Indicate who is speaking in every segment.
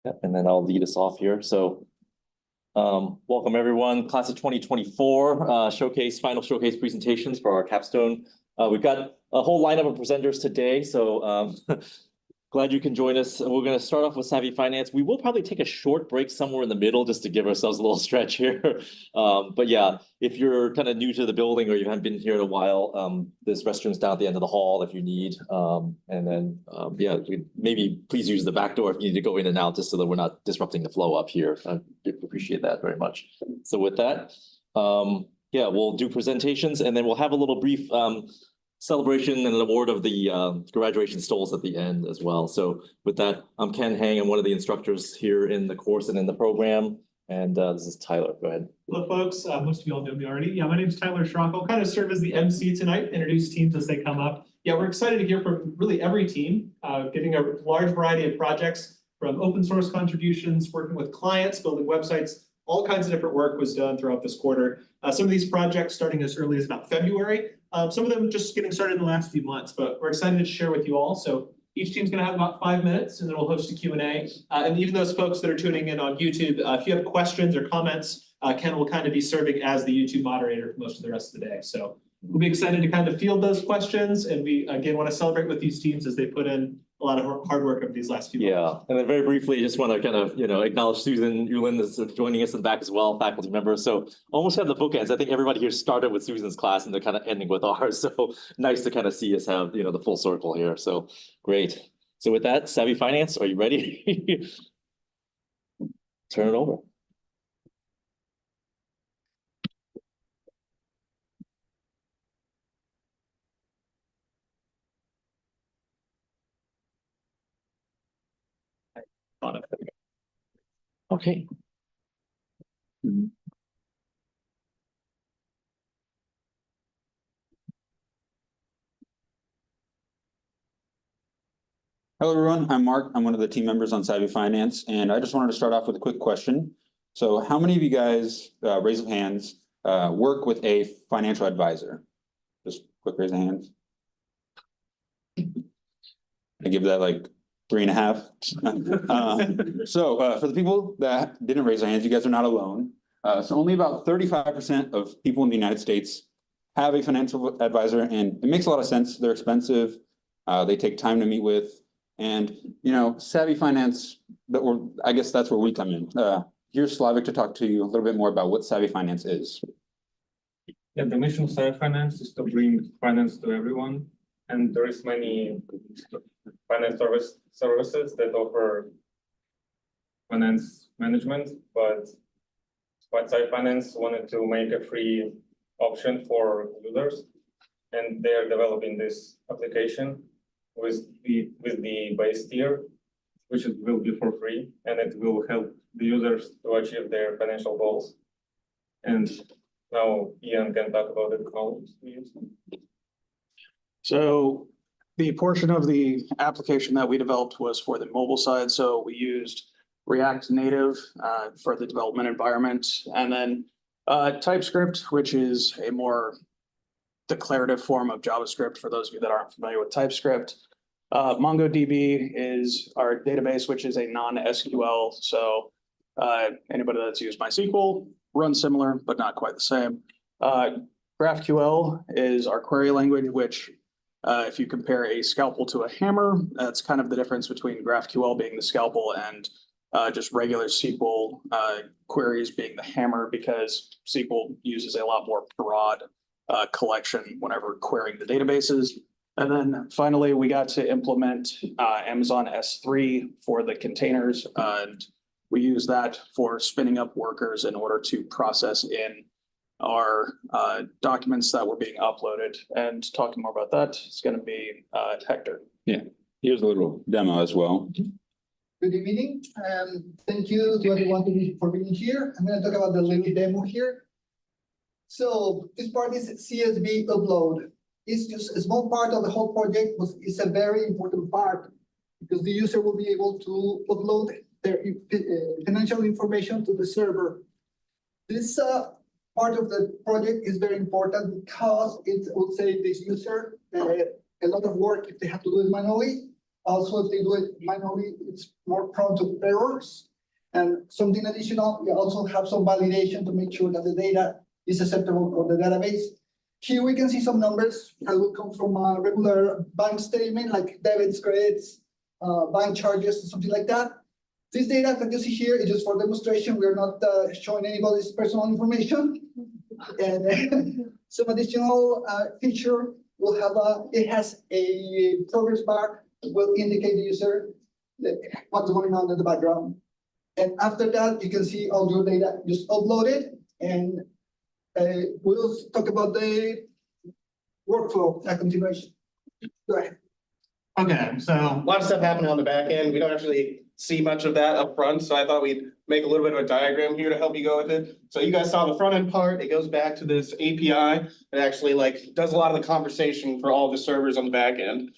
Speaker 1: Yep, and then I'll lead us off here. So welcome everyone, class of 2024 final showcase presentations for our capstone. We've got a whole lineup of presenters today, so glad you can join us. We're going to start off with Savvy Finance. We will probably take a short break somewhere in the middle just to give ourselves a little stretch here. But yeah, if you're kind of new to the building or you haven't been here in a while, there's restrooms down at the end of the hall if you need. And then, yeah, maybe please use the back door if you need to go in and out just so that we're not disrupting the flow up here. I appreciate that very much. So with that, yeah, we'll do presentations and then we'll have a little brief celebration and an award of the graduation stoles at the end as well. So with that, I'm Ken Hang. I'm one of the instructors here in the course and in the program. And this is Tyler. Go ahead.
Speaker 2: Hello, folks. Most of you all know me already. Yeah, my name is Tyler Schrock. I'll kind of serve as the MC tonight, introduce teams as they come up. Yeah, we're excited to hear from really every team, giving a large variety of projects from open source contributions, working with clients, building websites. All kinds of different work was done throughout this quarter. Some of these projects starting as early as about February. Some of them just getting started in the last few months, but we're excited to share with you all. So each team's going to have about 5 minutes, and then we'll host a Q&A. And even those folks that are tuning in on YouTube, if you have questions or comments, Ken will kind of be serving as the YouTube moderator for most of the rest of the day. So we'll be excited to kind of field those questions. And we, again, want to celebrate with these teams as they put in a lot of hard work over these last few months.
Speaker 1: Yeah, and then very briefly, just want to kind of, acknowledge Susan Yulin is joining us in the back as well, faculty member. So almost have the bookends. I think everybody here started with Susan's class and they're kind of ending with ours. So nice to kind of see us have, the full circle here. So great. So with that, Savvy Finance, are you ready? Turn it over. Okay.
Speaker 3: Hello, everyone. I'm Mark. I'm one of the team members on Savvy Finance, and I just wanted to start off with a quick question. So how many of you guys, raise of hands, work with a financial advisor? Just quick raise of hands. I give that like 3.5. So for the people that didn't raise their hands, you guys are not alone. So only about 35% of people in the United States have a financial advisor, and it makes a lot of sense. They're expensive. They take time to meet with. And, Savvy Finance, I guess that's where we come in. Here's Slavik to talk to you a little bit more about what Savvy Finance is.
Speaker 4: Yeah, the mission of Savvy Finance is to bring finance to everyone. And there is many finance services that offer finance management, but Savvy Finance wanted to make a free option for users. And they are developing this application with the base tier, which will be for free, and it will help the users to achieve their financial goals. And now Ian can talk about the technologies we use.
Speaker 5: So the portion of the application that we developed was for the mobile side. So we used React Native for the development environment, and then TypeScript, which is a more declarative form of JavaScript for those of you that aren't familiar with TypeScript. MongoDB is our database, which is a non-SQL. So anybody that's used MySQL runs similar, but not quite the same. GraphQL is our query language, which if you compare a scalpel to a hammer, that's kind of the difference between GraphQL being the scalpel and just regular SQL queries being the hammer, because SQL uses a lot more broad collection whenever querying the databases. And then finally, we got to implement Amazon S3 for the containers, and we use that for spinning up workers in order to process in our documents that were being uploaded. And talking more about that is going to be Hector.
Speaker 3: Yeah, here's a little demo as well.
Speaker 6: Good evening, and thank you to everyone for being here. I'm going to talk about the little demo here. So this part is CSV upload. It's just a small part of the whole project, but it's a very important part because the user will be able to upload their financial information to the server. This part of the project is very important because it will save this user a lot of work if they have to do it manually. Also, if they do it manually, it's more prone to errors. And something additional, we also have some validation to make sure that the data is acceptable for the database. Here we can see some numbers that will come from a regular bank statement, like debits, credits, bank charges, something like that. This data that you see here is just for demonstration. We are not showing anybody's personal information. And some additional feature will have it has a progress bar that will indicate the user what's going on in the background. And after that, you can see all your data just uploaded, and we'll talk about the workflow continuation. Go ahead.
Speaker 7: Okay, so a lot of stuff happening on the back end. We don't actually see much of that up front, so I thought we'd make a little bit of a diagram here to help you go with it. So you guys saw the front end part. It goes back to this API that actually does a lot of the conversation for all the servers on the back end.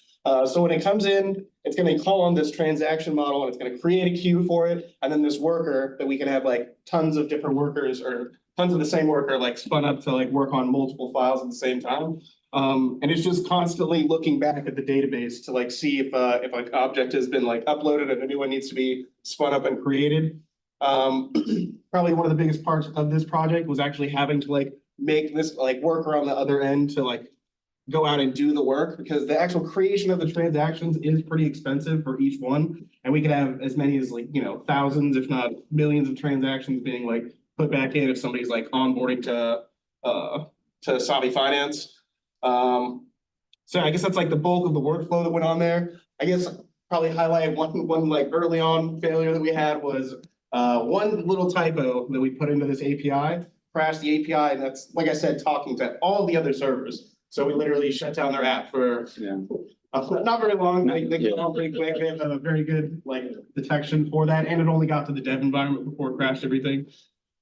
Speaker 7: So when it comes in, it's going to call on this transaction model, and it's going to create a queue for it, and then this worker that we can have tons of different workers or tons of the same worker spun up to work on multiple files at the same time. And it's just constantly looking back at the database to see if an object has been uploaded and a new one needs to be spun up and created. Probably one of the biggest parts of this project was actually having to make this worker on the other end to go out and do the work, because the actual creation of the transactions is pretty expensive for each one. And we could have as many as thousands, if not millions of transactions being put back in if somebody's onboarding to Savvy Finance. So I guess that's the bulk of the workflow that went on there. I guess probably highlight one early on failure that we had was one little typo that we put into this API, crashed the API, and that's, like I said, talking to all the other servers. So we literally shut down their app for not very long. They get on pretty quick. They have a very good detection for that, and it only got to the dev environment before it crashed everything.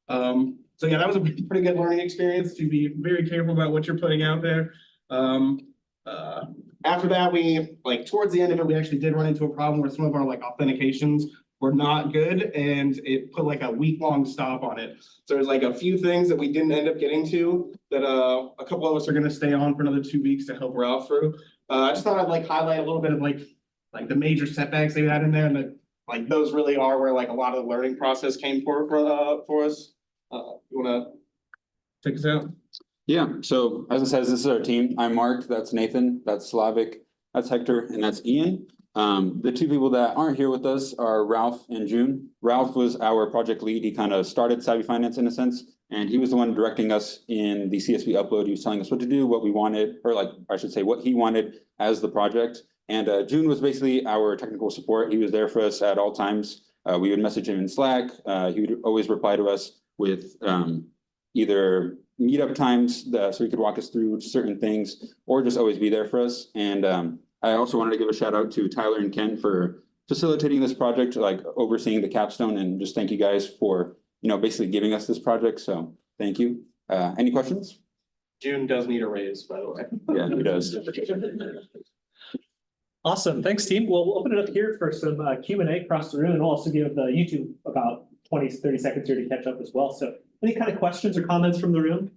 Speaker 7: So yeah, that was a pretty good learning experience, to be very careful about what you're putting out there. After that, we towards the end of it, we actually did run into a problem where some of our authentications were not good, and it put a week-long stop on it. So there's a few things that we didn't end up getting to that a couple of us are going to stay on for another 2 weeks to help Ralph through. I just thought I'd highlight a little bit of the major setbacks they had in there, and that those really are where a lot of the learning process came for us. You want to take us out?
Speaker 3: Yeah, so as it says, this is our team. I'm Mark, that's Nathan, that's Slavic, that's Hector, and that's Ian. The two people that aren't here with us are Ralph and June. Ralph was our project lead. He kind of started Savvy Finance in a sense, and he was the one directing us in the CSV upload. He was telling us what to do, what we wanted, or I should say what he wanted as the project. And June was basically our technical support. He was there for us at all times. We would message him in Slack. He would always reply to us with either meetup times so he could walk us through certain things, or just always be there for us. And I also wanted to give a shout out to Tyler and Ken for facilitating this project, overseeing the capstone, and just thank you guys for basically giving us this project. So thank you. Any questions?
Speaker 7: June does need a raise, by the way.
Speaker 3: Yeah, he does.
Speaker 2: Awesome. Thanks, team. We'll open it up here for some Q&A across the room, and we'll also give the YouTube about 20-30 seconds here to catch up as well. So any kind of questions or comments from the room?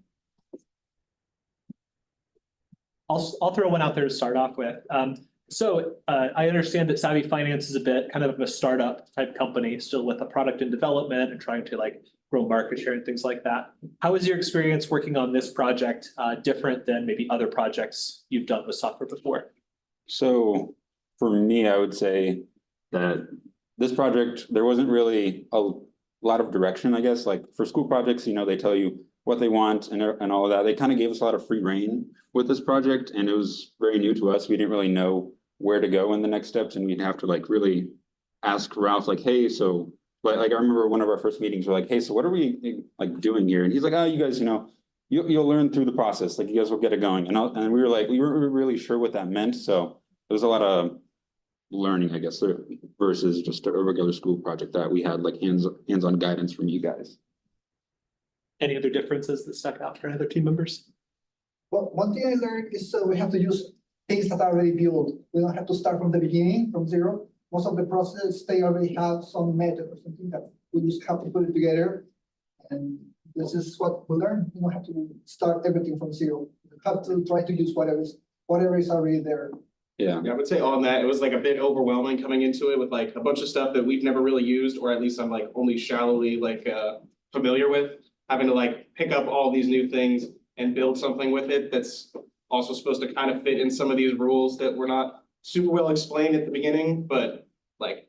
Speaker 2: I'll throw one out there to start off with. So I understand that Savvy Finance is a bit kind of a startup type company, still with a product in development and trying to grow market share and things like that. How is your experience working on this project different than maybe other projects you've done with software before?
Speaker 3: So for me, I would say that this project, there wasn't really a lot of direction, I guess. For school projects, they tell you what they want and all of that. They kind of gave us a lot of free reign with this project, and it was very new to us. We didn't really know where to go in the next steps, and we'd have to really ask Ralph, hey, so I remember one of our first meetings, we're hey, so what are we doing here? And he's oh, you guys, you'll learn through the process. You guys will get it going. And we were we weren't really sure what that meant. So there was a lot of learning, I guess, versus just a regular school project that we had hands-on guidance from you guys.
Speaker 2: Any other differences that stuck out for other team members?
Speaker 6: Well, one thing I learned is we have to use things that are already built. We don't have to start from the beginning, from zero. Most of the process, they already have some method or something that we just have to put it together. And this is what we learn. You don't have to start everything from zero. You have to try to use whatever is already there.
Speaker 3: Yeah,
Speaker 7: Yeah, I would say on that, it was like a bit overwhelming coming into it with like a bunch of stuff that we've never really used, or at least I'm like only shallowly like familiar with. Having to like pick up all these new things and build something with it that's also supposed to kind of fit in some of these rules that were not super well explained at the beginning, but like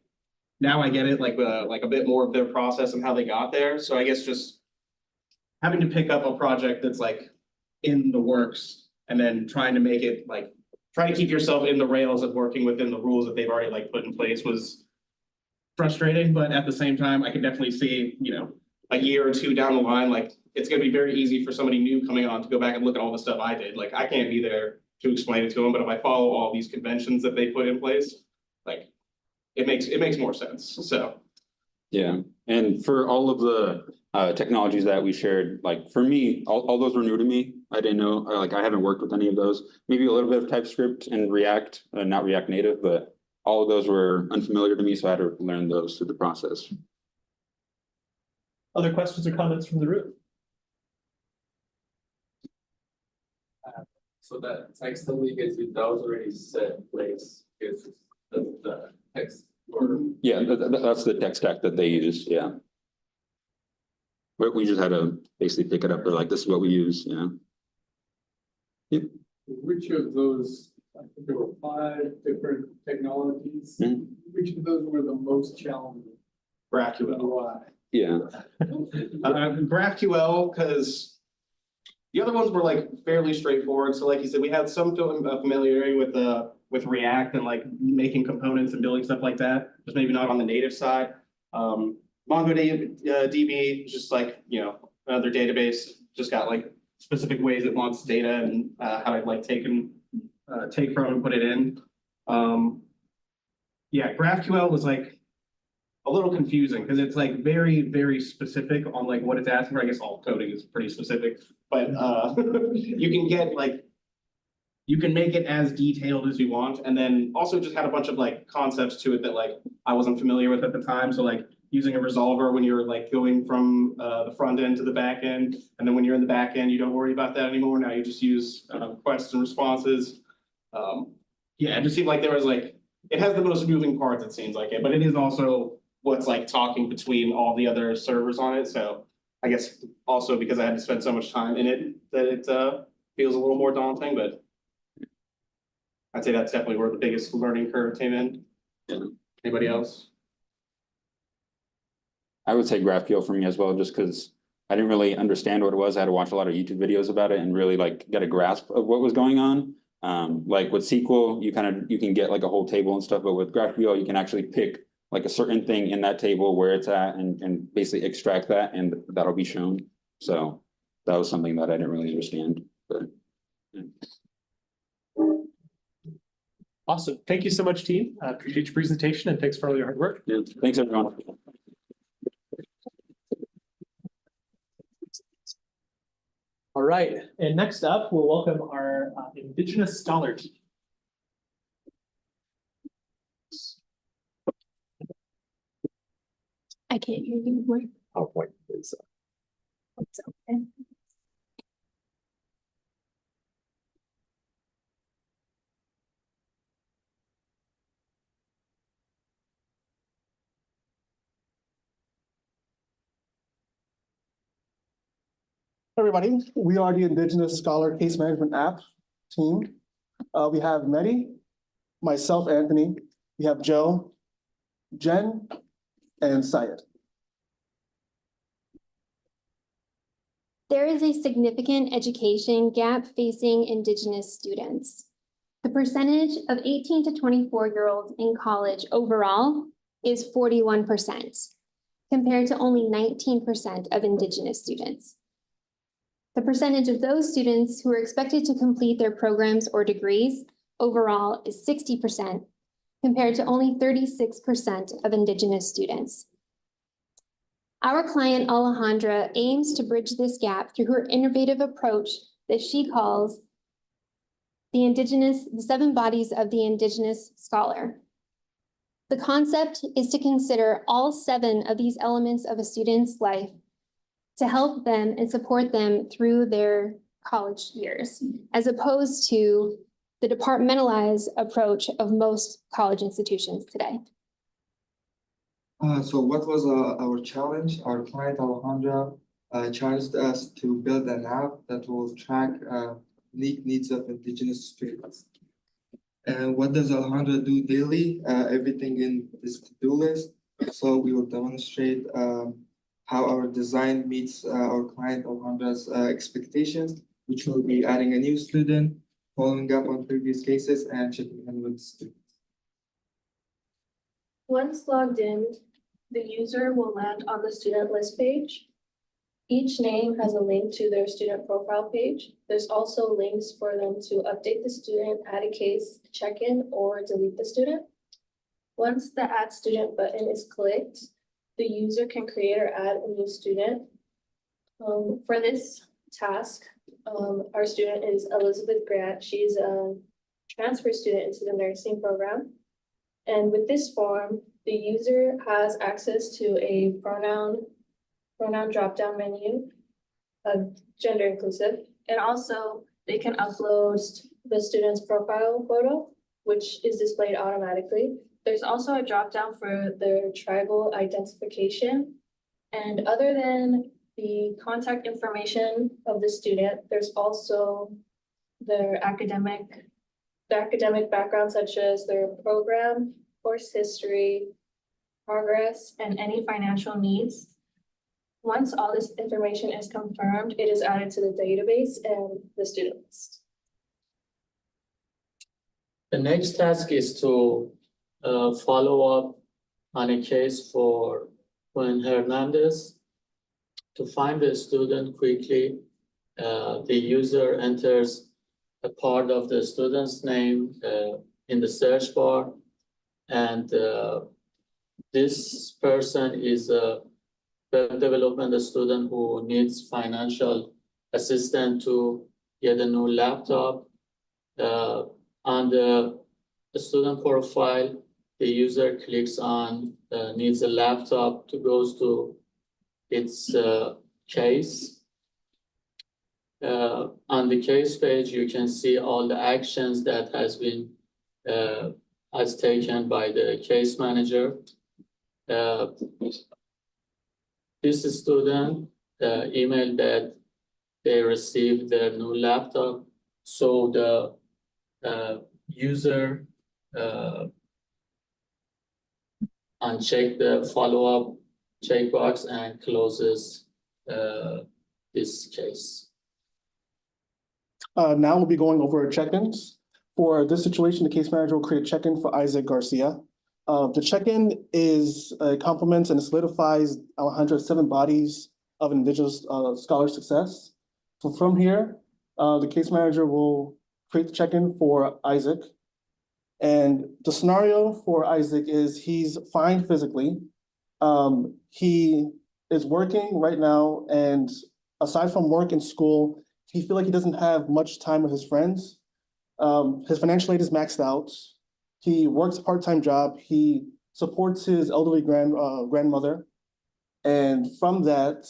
Speaker 7: now I get it, like a bit more of their process and how they got there. So I guess just having to pick up a project that's like in the works and then trying to make it like trying to keep yourself in the rails of working within the rules that they've already like put in place was frustrating, but at the same time, I could definitely see, you know, a year or two down the line, like it's gonna be very easy for somebody new coming on to go back and look at all the stuff I did. Like I can't be there to explain it to them, but if I follow all these conventions that they put in place, like it makes more sense. So
Speaker 3: yeah. And for all of the technologies that we shared, like for me, all those were new to me. I didn't know, like I haven't worked with any of those. Maybe a little bit of TypeScript and React, not React Native, but all of those were unfamiliar to me, so I had to learn those through the process.
Speaker 2: Other questions or comments from the room?
Speaker 8: So that text that we get to, that was already set in place, is the text or.
Speaker 3: Yeah, that's the tech stack that they use, yeah. But we just had to basically pick it up, they're like, this is what we use, yeah. Yep.
Speaker 8: Which of those, I think there were 5 different technologies,
Speaker 3: Mhm.
Speaker 8: which of those were the most challenging?
Speaker 7: GraphQL.
Speaker 8: Why?
Speaker 3: Yeah,
Speaker 7: GraphQL, because the other ones were like fairly straightforward. So like you said, we had some familiarity with React and like making components and building stuff like that, just maybe not on the native side. MongoDB is just like, you know, another database, just got like specific ways it wants data and how I'd like take from and put it in. Yeah, GraphQL was like a little confusing because it's like very, very specific on like what it's asking for. I guess all coding is pretty specific, but you can get like, you can make it as detailed as you want. And then also just had a bunch of like concepts to it that like I wasn't familiar with at the time. So like using a resolver when you're like going from the front end to the back end. And then when you're in the back end, you don't worry about that anymore. Now you just use requests and responses. Yeah, it just seemed like there was like, it has the most moving parts, it seems like it, but it is also what's like talking between all the other servers on it. So I guess also because I had to spend so much time in it that it feels a little more daunting, but I'd say that's definitely where the biggest learning curve came in.
Speaker 3: Yeah.
Speaker 7: Anybody else?
Speaker 3: I would say GraphQL for me as well, just because I didn't really understand what it was. I had to watch a lot of YouTube videos about it and really like get a grasp of what was going on. Like with SQL, you can get like a whole table and stuff, but with GraphQL, you can actually pick like a certain thing in that table where it's at and basically extract that and that'll be shown. So that was something that I didn't really understand, but. Yeah.
Speaker 2: Awesome. Thank you so much, team. Appreciate your presentation and thanks for all your hard work.
Speaker 3: Yeah, thanks everyone.
Speaker 2: All right, and next up, we'll welcome our Indigenous Scholar team.
Speaker 9: I can't hear you anymore.
Speaker 1: PowerPoint is.
Speaker 9: It's okay.
Speaker 10: Everybody, we are the Indigenous Scholar Case Management App team. We have Mehdi, myself, Anthony, we have Joe, Jen, and Syed.
Speaker 9: There is a significant education gap facing Indigenous students. The percentage of 18 to 24-year-olds in college overall is 41%, compared to only 19% of Indigenous students. The percentage of those students who are expected to complete their programs or degrees overall is 60%, compared to only 36% of Indigenous students. Our client Alejandra aims to bridge this gap through her innovative approach that she calls the 7 bodies of the Indigenous scholar. The concept is to consider all 7 of these elements of a student's life to help them and support them through their college years, as opposed to the departmentalized approach of most college institutions today.
Speaker 11: So what was our challenge? Our client Alejandra challenged us to build an app that will track unique needs of indigenous students. And what does Alejandra do daily? Everything in this to-do list. So we will demonstrate how our design meets our client Alejandra's expectations, which will be adding a new student, following up on previous cases, and checking in with students.
Speaker 12: Once logged in, the user will land on the student list page. Each name has a link to their student profile page. There's also links for them to update the student, add a case, check in, or delete the student. Once the Add Student button is clicked, the user can create or add a new student. For this task, our student is Elizabeth Grant. She's a transfer student into the nursing program. And with this form, the user has access to a pronoun drop-down menu, gender inclusive, and also they can upload the student's profile photo, which is displayed automatically. There's also a drop-down for their tribal identification. And other than the contact information of the student, there's also their academic background, such as their program, course history, progress, and any financial needs. Once all this information is confirmed, it is added to the database and the student list.
Speaker 8: The next task is to follow up on a case for Juan Hernandez. To find the student quickly, the user enters a part of the student's name in the search bar, and this person is a web development student who needs financial assistance to get a new laptop. On the student profile, the user clicks on needs a laptop to go to its case. On the case page, you can see all the actions that has been taken by the case manager. This student emailed that they received their new laptop, so the user uncheck the follow-up checkbox and closes this case.
Speaker 10: Now we'll be going over check-ins. For this situation, the case manager will create a check-in for Isaac Garcia. The check-in is complements and solidifies Alejandra's 7 bodies of indigenous scholar success. So from here, the case manager will create the check-in for Isaac. And the scenario for Isaac is he's fine physically. He is working right now, and aside from work and school, he feels like he doesn't have much time with his friends. His financial aid is maxed out. He works a part-time job. He supports his elderly grandmother. And from that,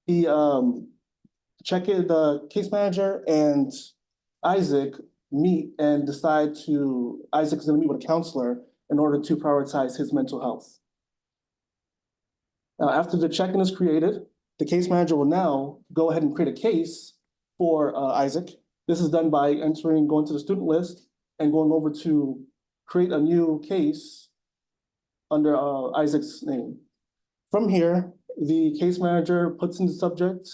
Speaker 10: he the case manager and Isaac meet and decide Isaac's gonna meet with a counselor in order to prioritize his mental health. Now, after the check-in is created, the case manager will now go ahead and create a case for Isaac. This is done by going to the student list and going over to create a new case under Isaac's name. From here, the case manager puts in the subject,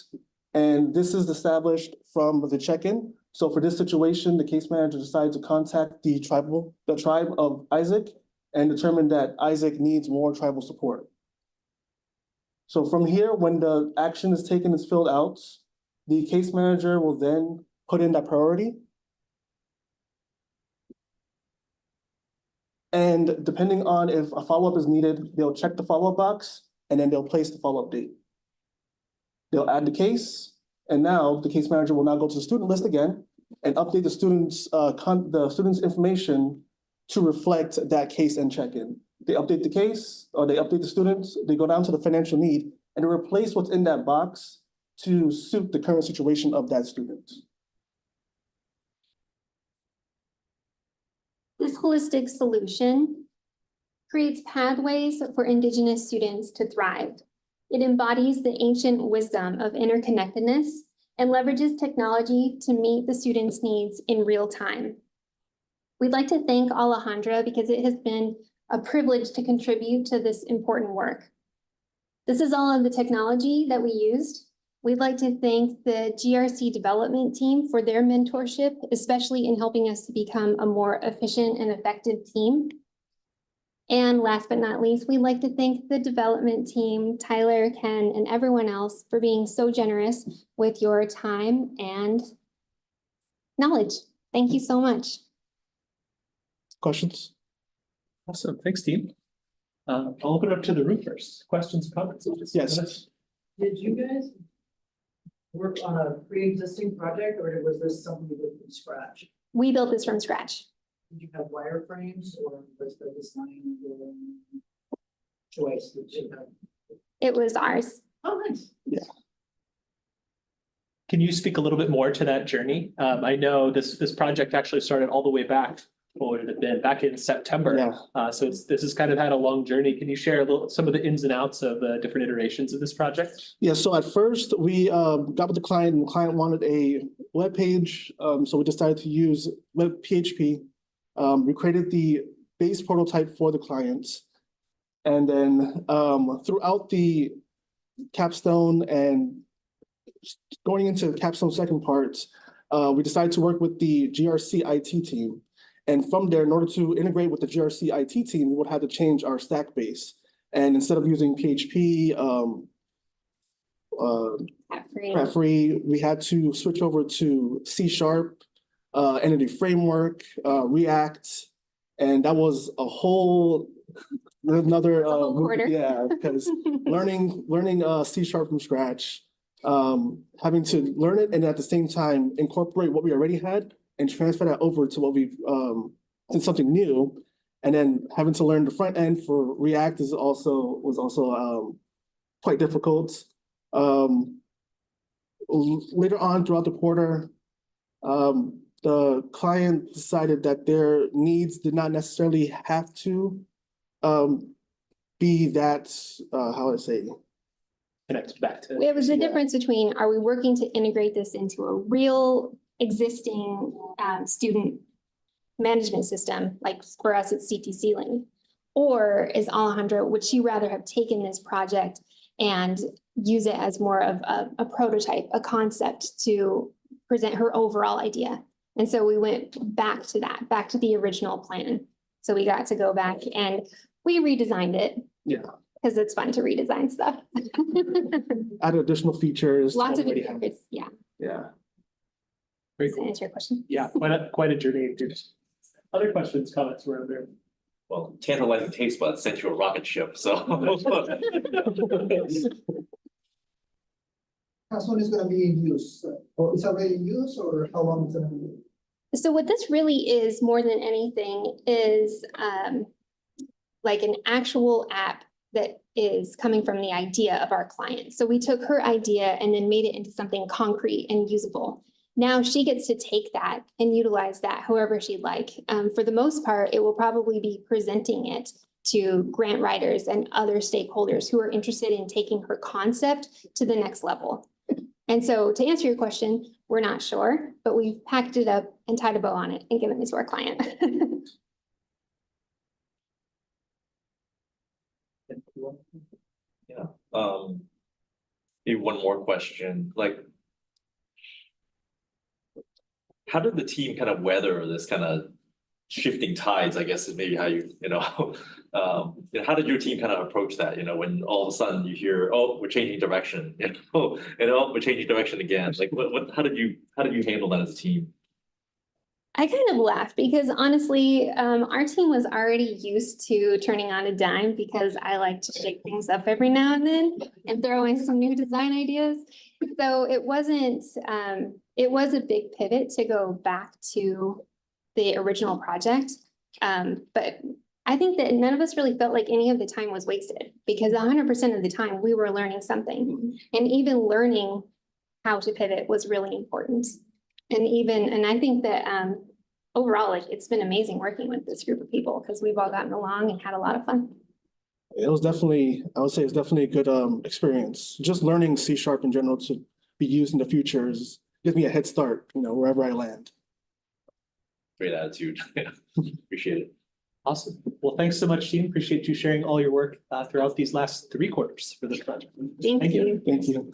Speaker 10: and this is established from the check-in. So for this situation, the case manager decides to contact the tribe of Isaac and determine that Isaac needs more tribal support. So from here, when the action is taken, is filled out, the case manager will then put in that priority. And depending on if a follow-up is needed, they'll check the follow-up box and then they'll place the follow-up date. They'll add the case, and now the case manager will now go to the student list again and update the student's information to reflect that case and check-in. They update the case, or they update the students, they go down to the financial need, and they replace what's in that box to suit the current situation of that student.
Speaker 9: holistic solution creates pathways for Indigenous students to thrive. It embodies the ancient wisdom of interconnectedness and leverages technology to meet the students' needs in real time. We'd like to thank Alejandra because it has been a privilege to contribute to this important work. This is all of the technology that we used. We'd like to thank the GRC development team for their mentorship, especially in helping us to become a more efficient and effective team. And last but not least, we'd like to thank the development team, Tyler, Ken, and everyone else for being so generous with your time and knowledge. Thank you so much.
Speaker 10: Questions?
Speaker 2: Awesome, thanks, team. I'll open it up to the room first. Questions, comments?
Speaker 10: Yes.
Speaker 13: Did you guys work on a pre-existing project or was this something you did from scratch?
Speaker 9: We built this from scratch.
Speaker 13: Did you have wireframes or was the design your choice that you had?
Speaker 9: It was ours.
Speaker 13: Oh, nice.
Speaker 2: Can you speak a little bit more to that journey? I know this project actually started all the way back, what would it have been, back in September.
Speaker 10: Yeah.
Speaker 2: So this has kind of had a long journey. Can you share a little, some of the ins and outs of the different iterations of this project?
Speaker 10: Yeah, so at first we got with the client and the client wanted a web page. So we decided to use web PHP. We created the base prototype for the clients. And then throughout the Capstone and going into Capstone's second part, we decided to work with the GRC IT team. And from there, in order to integrate with the GRC IT team, we would have to change our stack base. And instead of using PHP, free, we had to switch over to C#, Entity Framework, React, and that was a whole another
Speaker 9: quarter.
Speaker 10: yeah, because learning C# from scratch, having to learn it and at the same time incorporate what we already had and transfer that over to what we've to something new, and then having to learn the front end for React was also quite difficult. Later on throughout the quarter, the client decided that their needs did not necessarily have to be that, how would I say?
Speaker 2: Connect back to.
Speaker 9: It was the difference between, are we working to integrate this into a real existing student management system, like for us it's CTC Link, or is Alejandra, would she rather have taken this project and use it as more of a prototype, a concept to present her overall idea? And so we went back to that, back to the original plan. So we got to go back and we redesigned it.
Speaker 10: Yeah.
Speaker 9: Because it's fun to redesign stuff.
Speaker 10: Add additional features.
Speaker 9: Lots of
Speaker 10: already
Speaker 9: it,
Speaker 10: have.
Speaker 9: yeah.
Speaker 10: Yeah.
Speaker 2: Very
Speaker 9: Does that
Speaker 2: cool.
Speaker 9: answer your question?
Speaker 2: Yeah, quite a journey. Other questions, comments around there?
Speaker 1: Well, tantalizing taste buds sent you a rocket ship, so.
Speaker 6: Capstone is gonna be in use, or it's already in use, or how long it's gonna be?
Speaker 9: So what this really is more than anything is like an actual app that is coming from the idea of our client. So we took her idea and then made it into something concrete and usable. Now she gets to take that and utilize that however she'd like. For the most part, it will probably be presenting it to grant writers and other stakeholders who are interested in taking her concept to the next level. And so to answer your question, we're not sure, but we've packed it up and tied a bow on it and given it to our client.
Speaker 1: Yeah, maybe one more question, like. How did the team kind of weather this kind of shifting tides, I guess is maybe how how did your team kind of approach that, when all of a sudden you hear, oh, we're changing direction, we're changing direction again, like how did you handle that as a team?
Speaker 9: I kind of laugh because honestly, our team was already used to turning on a dime because I like to shake things up every now and then and throw in some new design ideas. So it wasn't, it was a big pivot to go back to the original project. But I think that none of us really felt like any of the time was wasted because 100% of the time we were learning something, and even learning how to pivot was really important. And I think that overall, like, it's been amazing working with this group of people because we've all gotten along and had a lot of fun.
Speaker 10: It was definitely, I would say it's definitely a good experience. Just learning C# in general to be used in the future gives me a head start, wherever I land.
Speaker 1: Great attitude. Yeah, appreciate it.
Speaker 2: Awesome. Well, thanks so much, team. Appreciate you sharing all your work throughout these last 3 quarters for this project.
Speaker 9: Thank you.
Speaker 10: Thank you.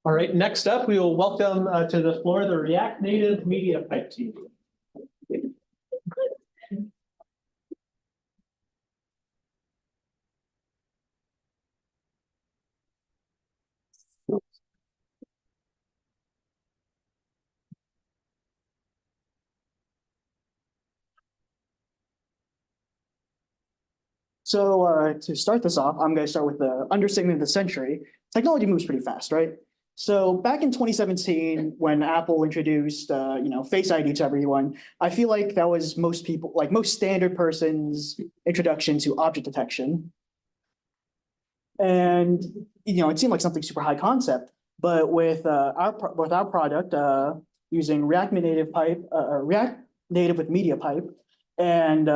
Speaker 2: All right, next up, we will welcome to the floor the React Native Media Pipe team.
Speaker 14: So to start this off, I'm going to start with the understatement of the century. Technology moves pretty fast, right? So back in 2017, when Apple introduced, Face ID to everyone, I feel like that was most standard person's introduction to object detection. And, it seemed like something super high concept, but with our product using React Native with Media Pipe and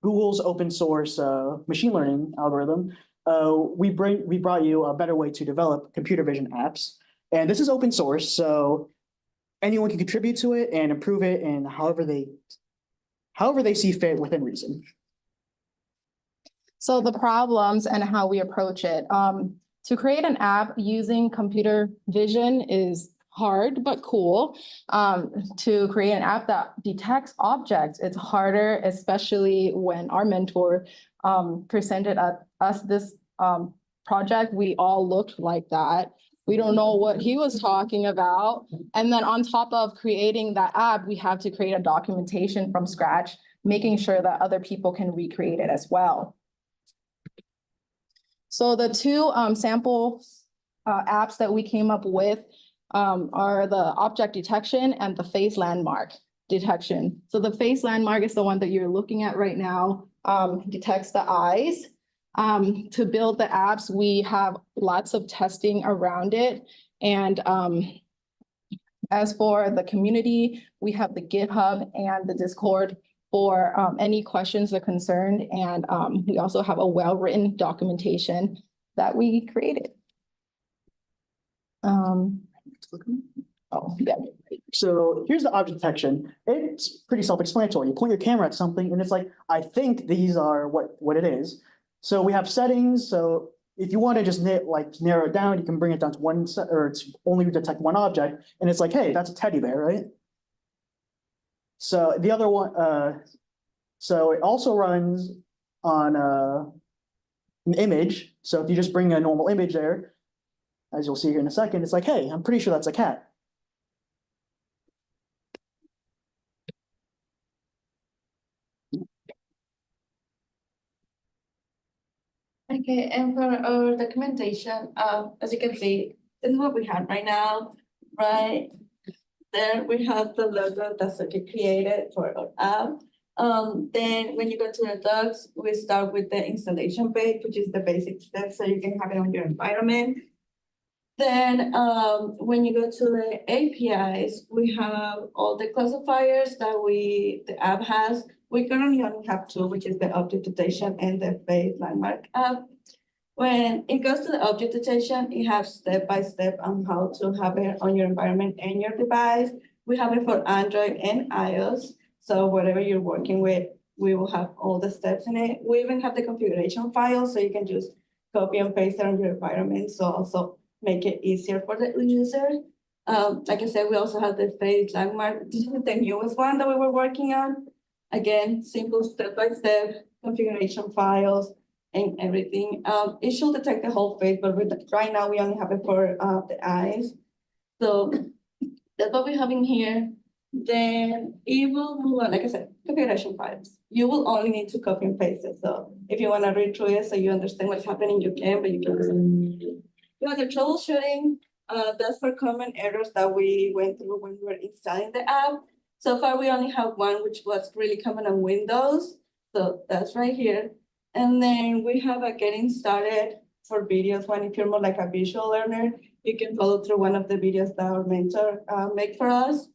Speaker 14: Google's open source machine learning algorithm, we brought you a better way to develop computer vision apps. And this is open source, so anyone can contribute to it and improve it in however they see fit within reason.
Speaker 15: So the problems and how we approach it. To create an app using computer vision is hard but cool. To create an app that detects objects, it's harder, especially when our mentor presented us this project. We all looked like that. We don't know what he was talking about. And then on top of creating that app, we have to create a documentation from scratch, making sure that other people can recreate it as well. So the 2 sample apps that we came up with are the object detection and the face landmark detection. So the face landmark is the one that you're looking at right now, detects the eyes. To build the apps, we have lots of testing around it. And as for the community, we have the GitHub and the Discord for any questions or concerned. And we also have a well-written documentation that we created.
Speaker 14: Oh, yeah. So here's the object detection. It's pretty self-explanatory. You point your camera at something and it's like, I think these are what it is. So we have settings. So if you want to just narrow it down, you can bring it down to one set, or it's only detect one object. And it's like, hey, that's a teddy bear, right? So the other one, so it also runs on an image. So if you just bring a normal image there, as you'll see here in a second, it's like, hey, I'm pretty sure that's a cat.
Speaker 12: Okay, and for our documentation, as you can see, this is what we have right now, right? There we have the logo that's already created for our app. Then when you go to the docs, we start with the installation page, which is the basic steps so you can have it on your environment. Then when you go to the APIs, we have all the classifiers that the app has. We currently only have 2, which is the object detection and the face landmark app. When it goes to the object detection, it has step-by-step on how to have it on your environment and your device. We have it for Android and iOS. So whatever you're working with, we will have all the steps in it. We even have the configuration file, so you can just copy and paste it on your environment. So also make it easier for the user. Like I said, we also have the face landmark. This is the newest one that we were working on. Again, simple step-by-step configuration files and everything. It should detect the whole face, but right now we only have it for the eyes. So that's what we're having here. Then it will move on, like I said, configuration files. You will only need to copy and paste it. So if you want to read through it so you understand what's happening, you can, but you can. You have the troubleshooting. That's for common errors that we went through when we were installing the app. So far, we only have one, which was really common on Windows. So that's right here. And then we have a getting started
Speaker 16: for videos. One, if you're more like a visual learner, you can follow through one of the videos that our mentor make for us.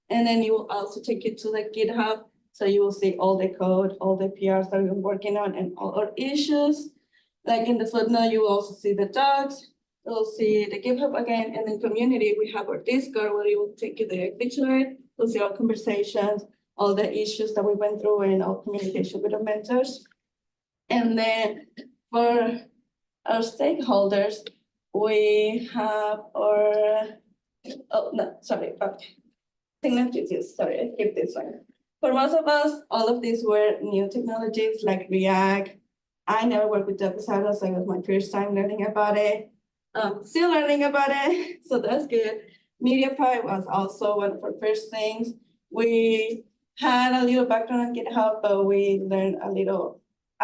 Speaker 16: And then you will also take it to the GitHub. So you will see all the code, all the PRs that we've been working on and all our issues. Like in the footnote, you will also see the docs. You'll see the GitHub again, and then community, we have our Discord where you will take you directly to it. You'll see our conversations, all the issues that we went through and our communication with our mentors. And then for our stakeholders, we have our, technologies, sorry, I skipped this one. For most of us, all of these were new technologies like React. I never worked with Deposado, so it was my first time learning about it. Still learning about it, so that's good. MediaPipe was also one of our first things. We had a little background on GitHub, but we learned a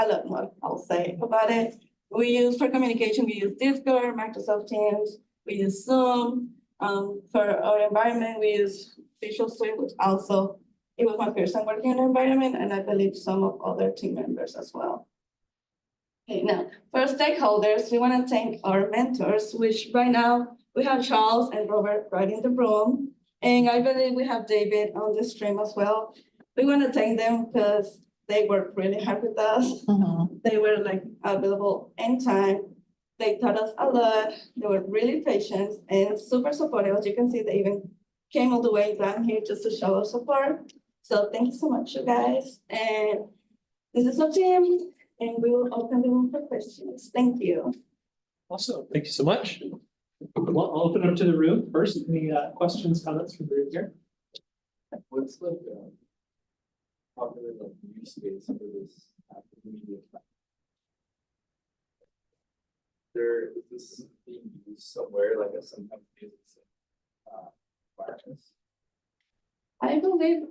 Speaker 16: lot more, I'll say, about it. We use for communication, we use Discord, Microsoft Teams, we use Zoom. For our environment, we use Visual Studio, which also, it was my first time working in an environment, and I believe some of other team members as well. Okay, now, for stakeholders, we want to thank our mentors, which right now we have Charles and Robert right in the room. And I believe we have David on the stream as well. We want to thank them because they worked really hard with us. They were like available anytime. They taught us a lot. They were really patient and super supportive. As you can see, they even came all the way down here just to show our support. So thank you so much, you guys. And this is our team. And we will open the room for questions. Thank you.
Speaker 2: Awesome. Thank you so much. Well, I'll open it up to the room first. Any questions, comments from the room here?
Speaker 17: What's like popular like use case for this media? Is this being used somewhere like some companies environments?
Speaker 16: I believe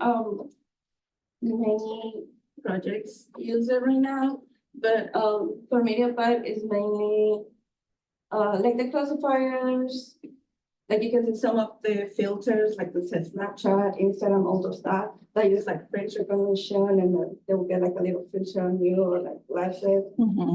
Speaker 16: many projects use it right now, but for MediaPipe is mainly like the classifiers, like you can see some of the filters, like that says Snapchat, Instagram, all those stuff. They use like face recognition, and they will get like a little filter on you or like flashes.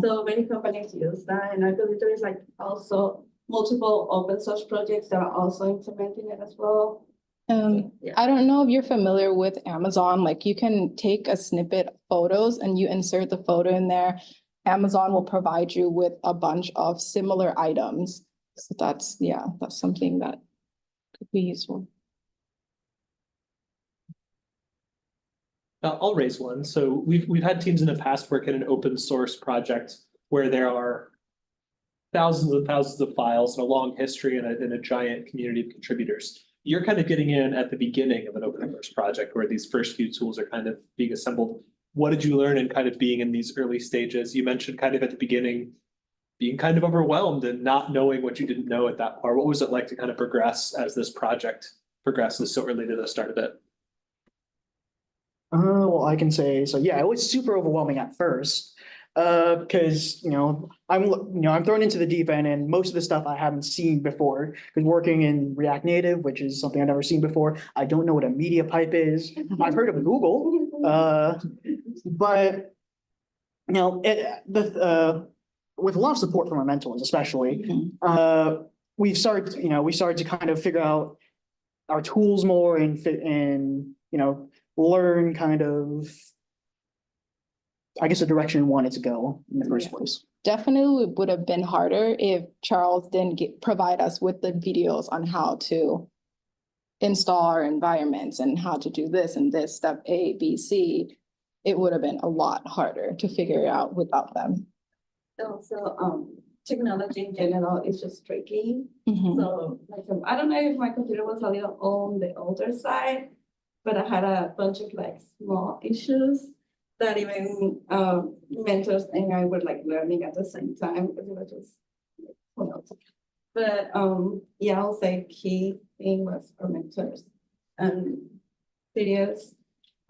Speaker 16: So many companies use that, and I believe there is like also multiple open source projects that are also implementing it as well.
Speaker 15: I don't know if you're familiar with Amazon, like you can take a snippet of photos and you insert the photo in there. Amazon will provide you with a bunch of similar items. So that's something that could be useful.
Speaker 2: I'll raise one. So we've had teams in the past work in an open source project where there are thousands and thousands of files and a long history and a giant community of contributors. You're kind of getting in at the beginning of an open source project where these first few tools are kind of being assembled. What did you learn in kind of being in these early stages? You mentioned kind of at the beginning, being kind of overwhelmed and not knowing what you didn't know at that part. What was it like to kind of progress as this project progresses so early to the start of it?
Speaker 14: Well, I can say, so yeah, it was super overwhelming at first. Because I'm thrown into the deep end, and most of the stuff I haven't seen before. Because working in React Native, which is something I've never seen before, I don't know what a media pipe is. I've heard of Google, but with a lot of support from our mentors, especially, we started to kind of figure out our tools more and learn kind of, I guess, the direction we wanted to go in the first place.
Speaker 15: Definitely would have been harder if Charles didn't provide us with the videos on how to install our environments and how to do this and this, step A, B, C. It would have been a lot harder to figure it out without them.
Speaker 16: Also, technology in general is just tricky. So like, I don't know if my computer was a little on the older side, but I had a bunch of like small issues that even mentors and I were like learning at the same time because it was just, who knows. But yeah, I'll say key thing was our mentors and videos,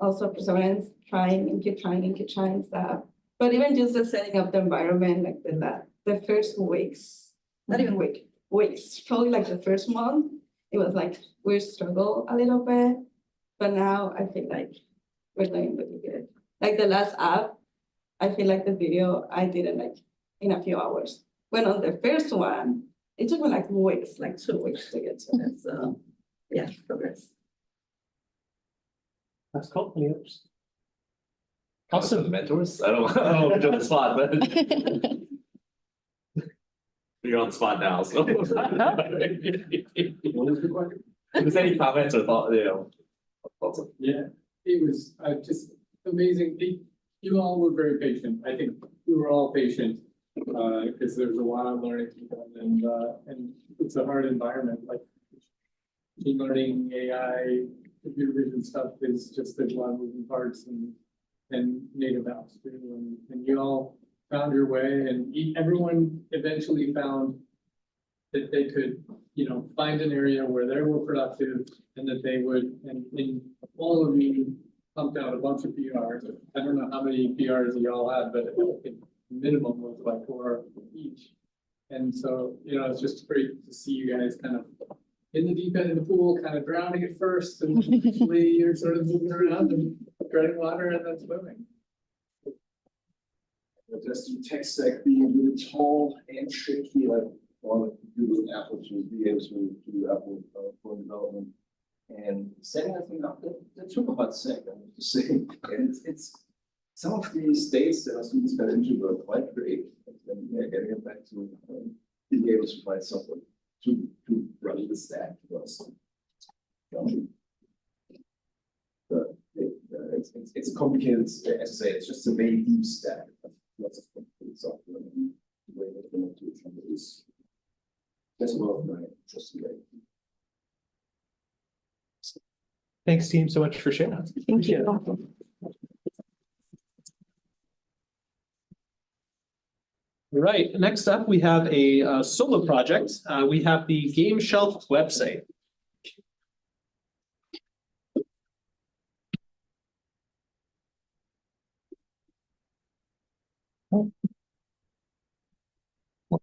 Speaker 16: also perseverance, trying and keep trying stuff. But even just the setting up the environment, like the first weeks, not even weeks, probably like the first month, it was like we struggled a little bit, but now I feel like we're doing really good. Like the last app, I feel like the video I did it like in a few hours. When on the first one, it took me like weeks, like 2 weeks to get to it, so, yeah, progress.
Speaker 2: That's cool. Any others?
Speaker 1: Also, mentors. I don't know if you're on the spot, but you're on the spot now. So, if there's any comments or thought, thoughts?
Speaker 18: Yeah, it was just amazing. You all were very patient. I think we were all patient because there's a lot of learning to be done, and it's a hard environment. Like machine learning, AI, computer vision stuff is just there's a lot of moving parts and native apps too. And you all found your way, and everyone eventually found that they could, find an area where they were productive and that they would, and all of you pumped out a bunch of PRs. I don't know how many PRs y'all had, but I think minimum was like 4 each. And so, it's just great to see you guys kind of in the deep end of the pool, kind of drowning at first, and eventually you're sort of moving around and treading water and then swimming.
Speaker 17: Just the tech stack being really tall and tricky, like all the computers and Apple to be able to do Apple for development. And setting everything up, that took about a second, I have to say. And it's some of the states that our students got into were quite great. And yeah, getting it back to being able to provide software to run the stack was challenging. But it's complicated, as I say, it's just a very deep stack of lots of complicated software. And the way that they do it is that's one of my interests.
Speaker 2: Thanks, team, so much for sharing.
Speaker 15: Thank you.
Speaker 2: All right, next up, we have a solo project. We have the Game Shelf website.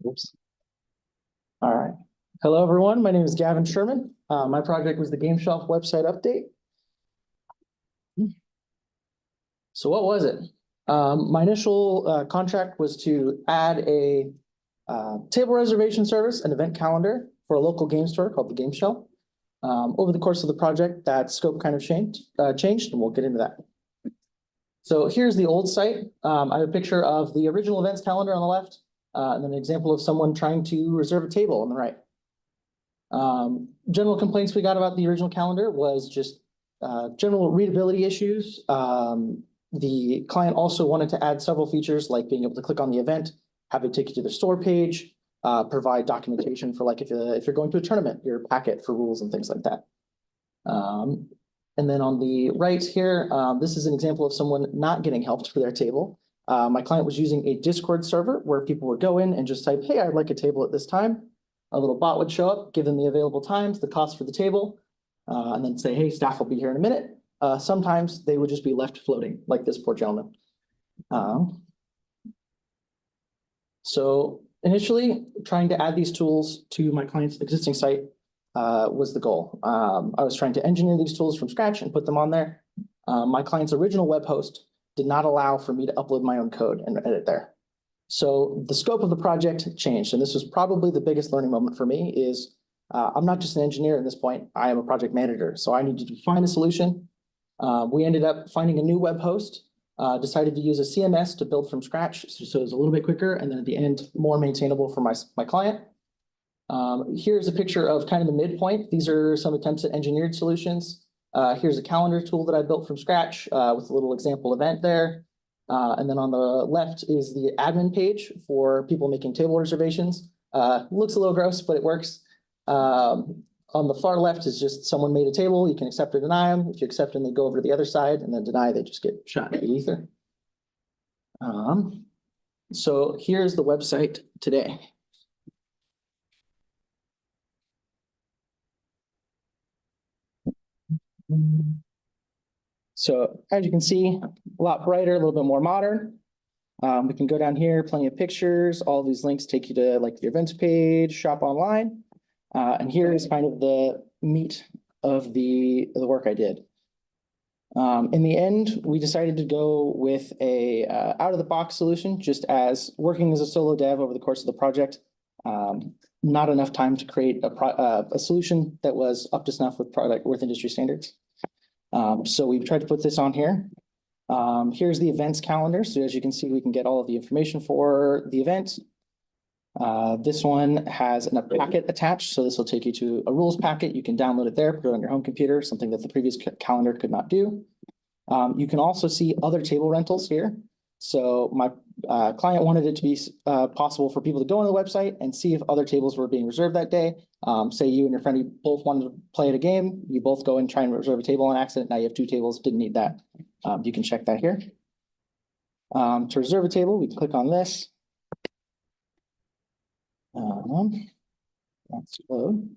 Speaker 14: Oops. All right. Hello, everyone. My name is Gavin Sherman. My project was the Game Shelf website update. So what was it? My initial contract was to add a table reservation service, an event calendar for a local game store called the Game Shelf. Over the course of the project, that scope kind of changed, and we'll get into that. So here's the old site. I have a picture of the original events calendar on the left, and then an example of someone trying to reserve a table on the right. General complaints we got about the original calendar was just general readability issues. The client also wanted to add several features like being able to click on the event, have it take you to the store page, provide documentation for like if you're going to a tournament, your packet for rules and things like that. And then on the right here, this is an example of someone not getting helped for their table. My client was using a Discord server where people would go in and just type, hey, I'd like a table at this time. A little bot would show up, give them the available times, the cost for the table, and then say, hey, staff will be here in a minute. Sometimes they would just be left floating like this poor gentleman. So initially trying to add these tools to my client's existing site was the goal. I was trying to engineer these tools from scratch and put them on there. My client's original web host did not allow for me to upload my own code and edit there. So the scope of the project changed, and this was probably the biggest learning moment for me is I'm not just an engineer at this point, I am a project manager. So I needed to find a solution. We ended up finding a new web host, decided to use a CMS to build from scratch. So it was a little bit quicker, and then at the end, more maintainable for my client. Here's a picture of kind of the midpoint. These are some attempts at engineered solutions. Here's a calendar tool that I built from scratch with a little example event there. And then on the left is the admin page for people making table reservations. Looks a little gross, but it works. On the far left is just someone made a table. You can accept or deny them. If you accept them, they go over to the other side, and then deny, they just get shot into the ether. So here's the website today. So as you can see, a lot brighter, a little bit more modern. We can go down here, plenty of pictures. All of these links take you to like the events page, shop online. And here is kind of the meat of the work I did. In the end, we decided to go with a out-of-the-box solution, just as working as a solo dev over the course of the project. Not enough time to create a solution that was up to snuff with industry standards. So we've tried to put this on here. Here's the events calendar. So as you can see, we can get all of the information for the event. This one has a packet attached, so this will take you to a rules packet. You can download it there, put it on your home computer, something that the previous calendar could not do. You can also see other table rentals here. So my client wanted it to be possible for people to go on the website and see if other tables were being reserved that day. Say you and your friend you both wanted to play at a game, you both go and try and reserve a table on accident. Now you have two tables, didn't need that. You can check that here. To reserve a table, we click on this. Let's load.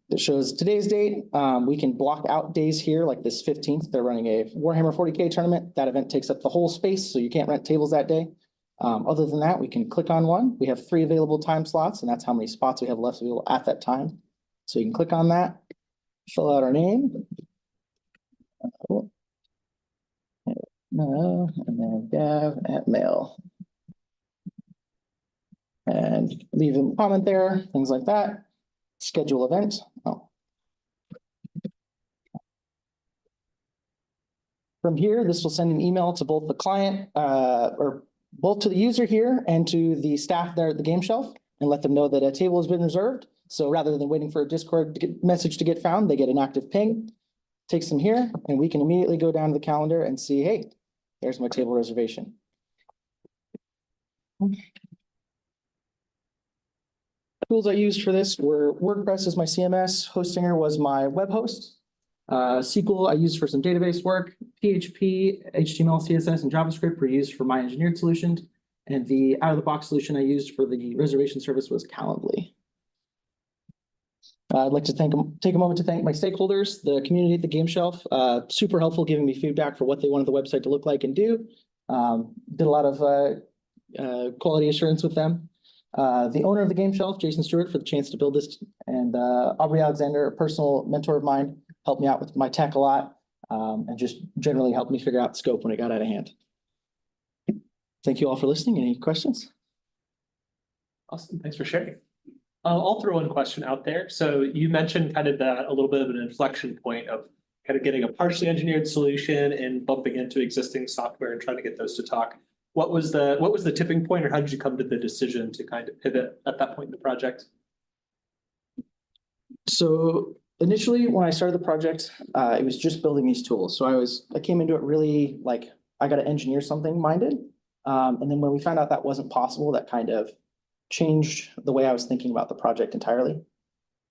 Speaker 14: It shows today's date. We can block out days here, like this 15th. They're running a Warhammer 40K tournament. That event takes up the whole space, so you can't rent tables that day. Other than that, we can click on one. We have 3 available time slots, and that's how many spots we have left available at that time. So you can click on that, fill out our name. And then dev@mail. And leave a comment there, things like that. Schedule event. Oh. From here, this will send an email to both the client or both to the user here and to the staff there at the game shelf and let them know that a table has been reserved. So rather than waiting for a Discord message to get found, they get an active ping, takes them here, and we can immediately go down to the calendar and see, hey, there's my table reservation. Tools I used for this were WordPress as my CMS, Hostinger was my web host. SQL I used for some database work, PHP, HTML, CSS, and JavaScript were used for my engineered solutions. And the out-of-the-box solution I used for the reservation service was Calendly. I'd like to take a moment to thank my stakeholders, the community at the Game Shelf, super helpful giving me feedback for what they wanted the website to look like and do. Did a lot of quality assurance with them. The owner of the Game Shelf, Jason Stewart, for the chance to build this, and Aubrey Alexander, a personal mentor of mine, helped me out with my tech a lot, and just generally helped me figure out the scope when it got out of hand. Thank you all for listening. Any questions?
Speaker 2: Awesome, thanks for sharing. I'll throw one question out there. So you mentioned kind of that a little bit of an inflection point of kind of getting a partially engineered solution and bumping into existing software and trying to get those to talk. What was the tipping point, or how did you come to the decision to kind of pivot at that point in the project?
Speaker 14: So initially, when I started the project, it was just building these tools. So I came into it really like I got to engineer something minded. And then when we found out that wasn't possible, that kind of changed the way I was thinking about the project entirely.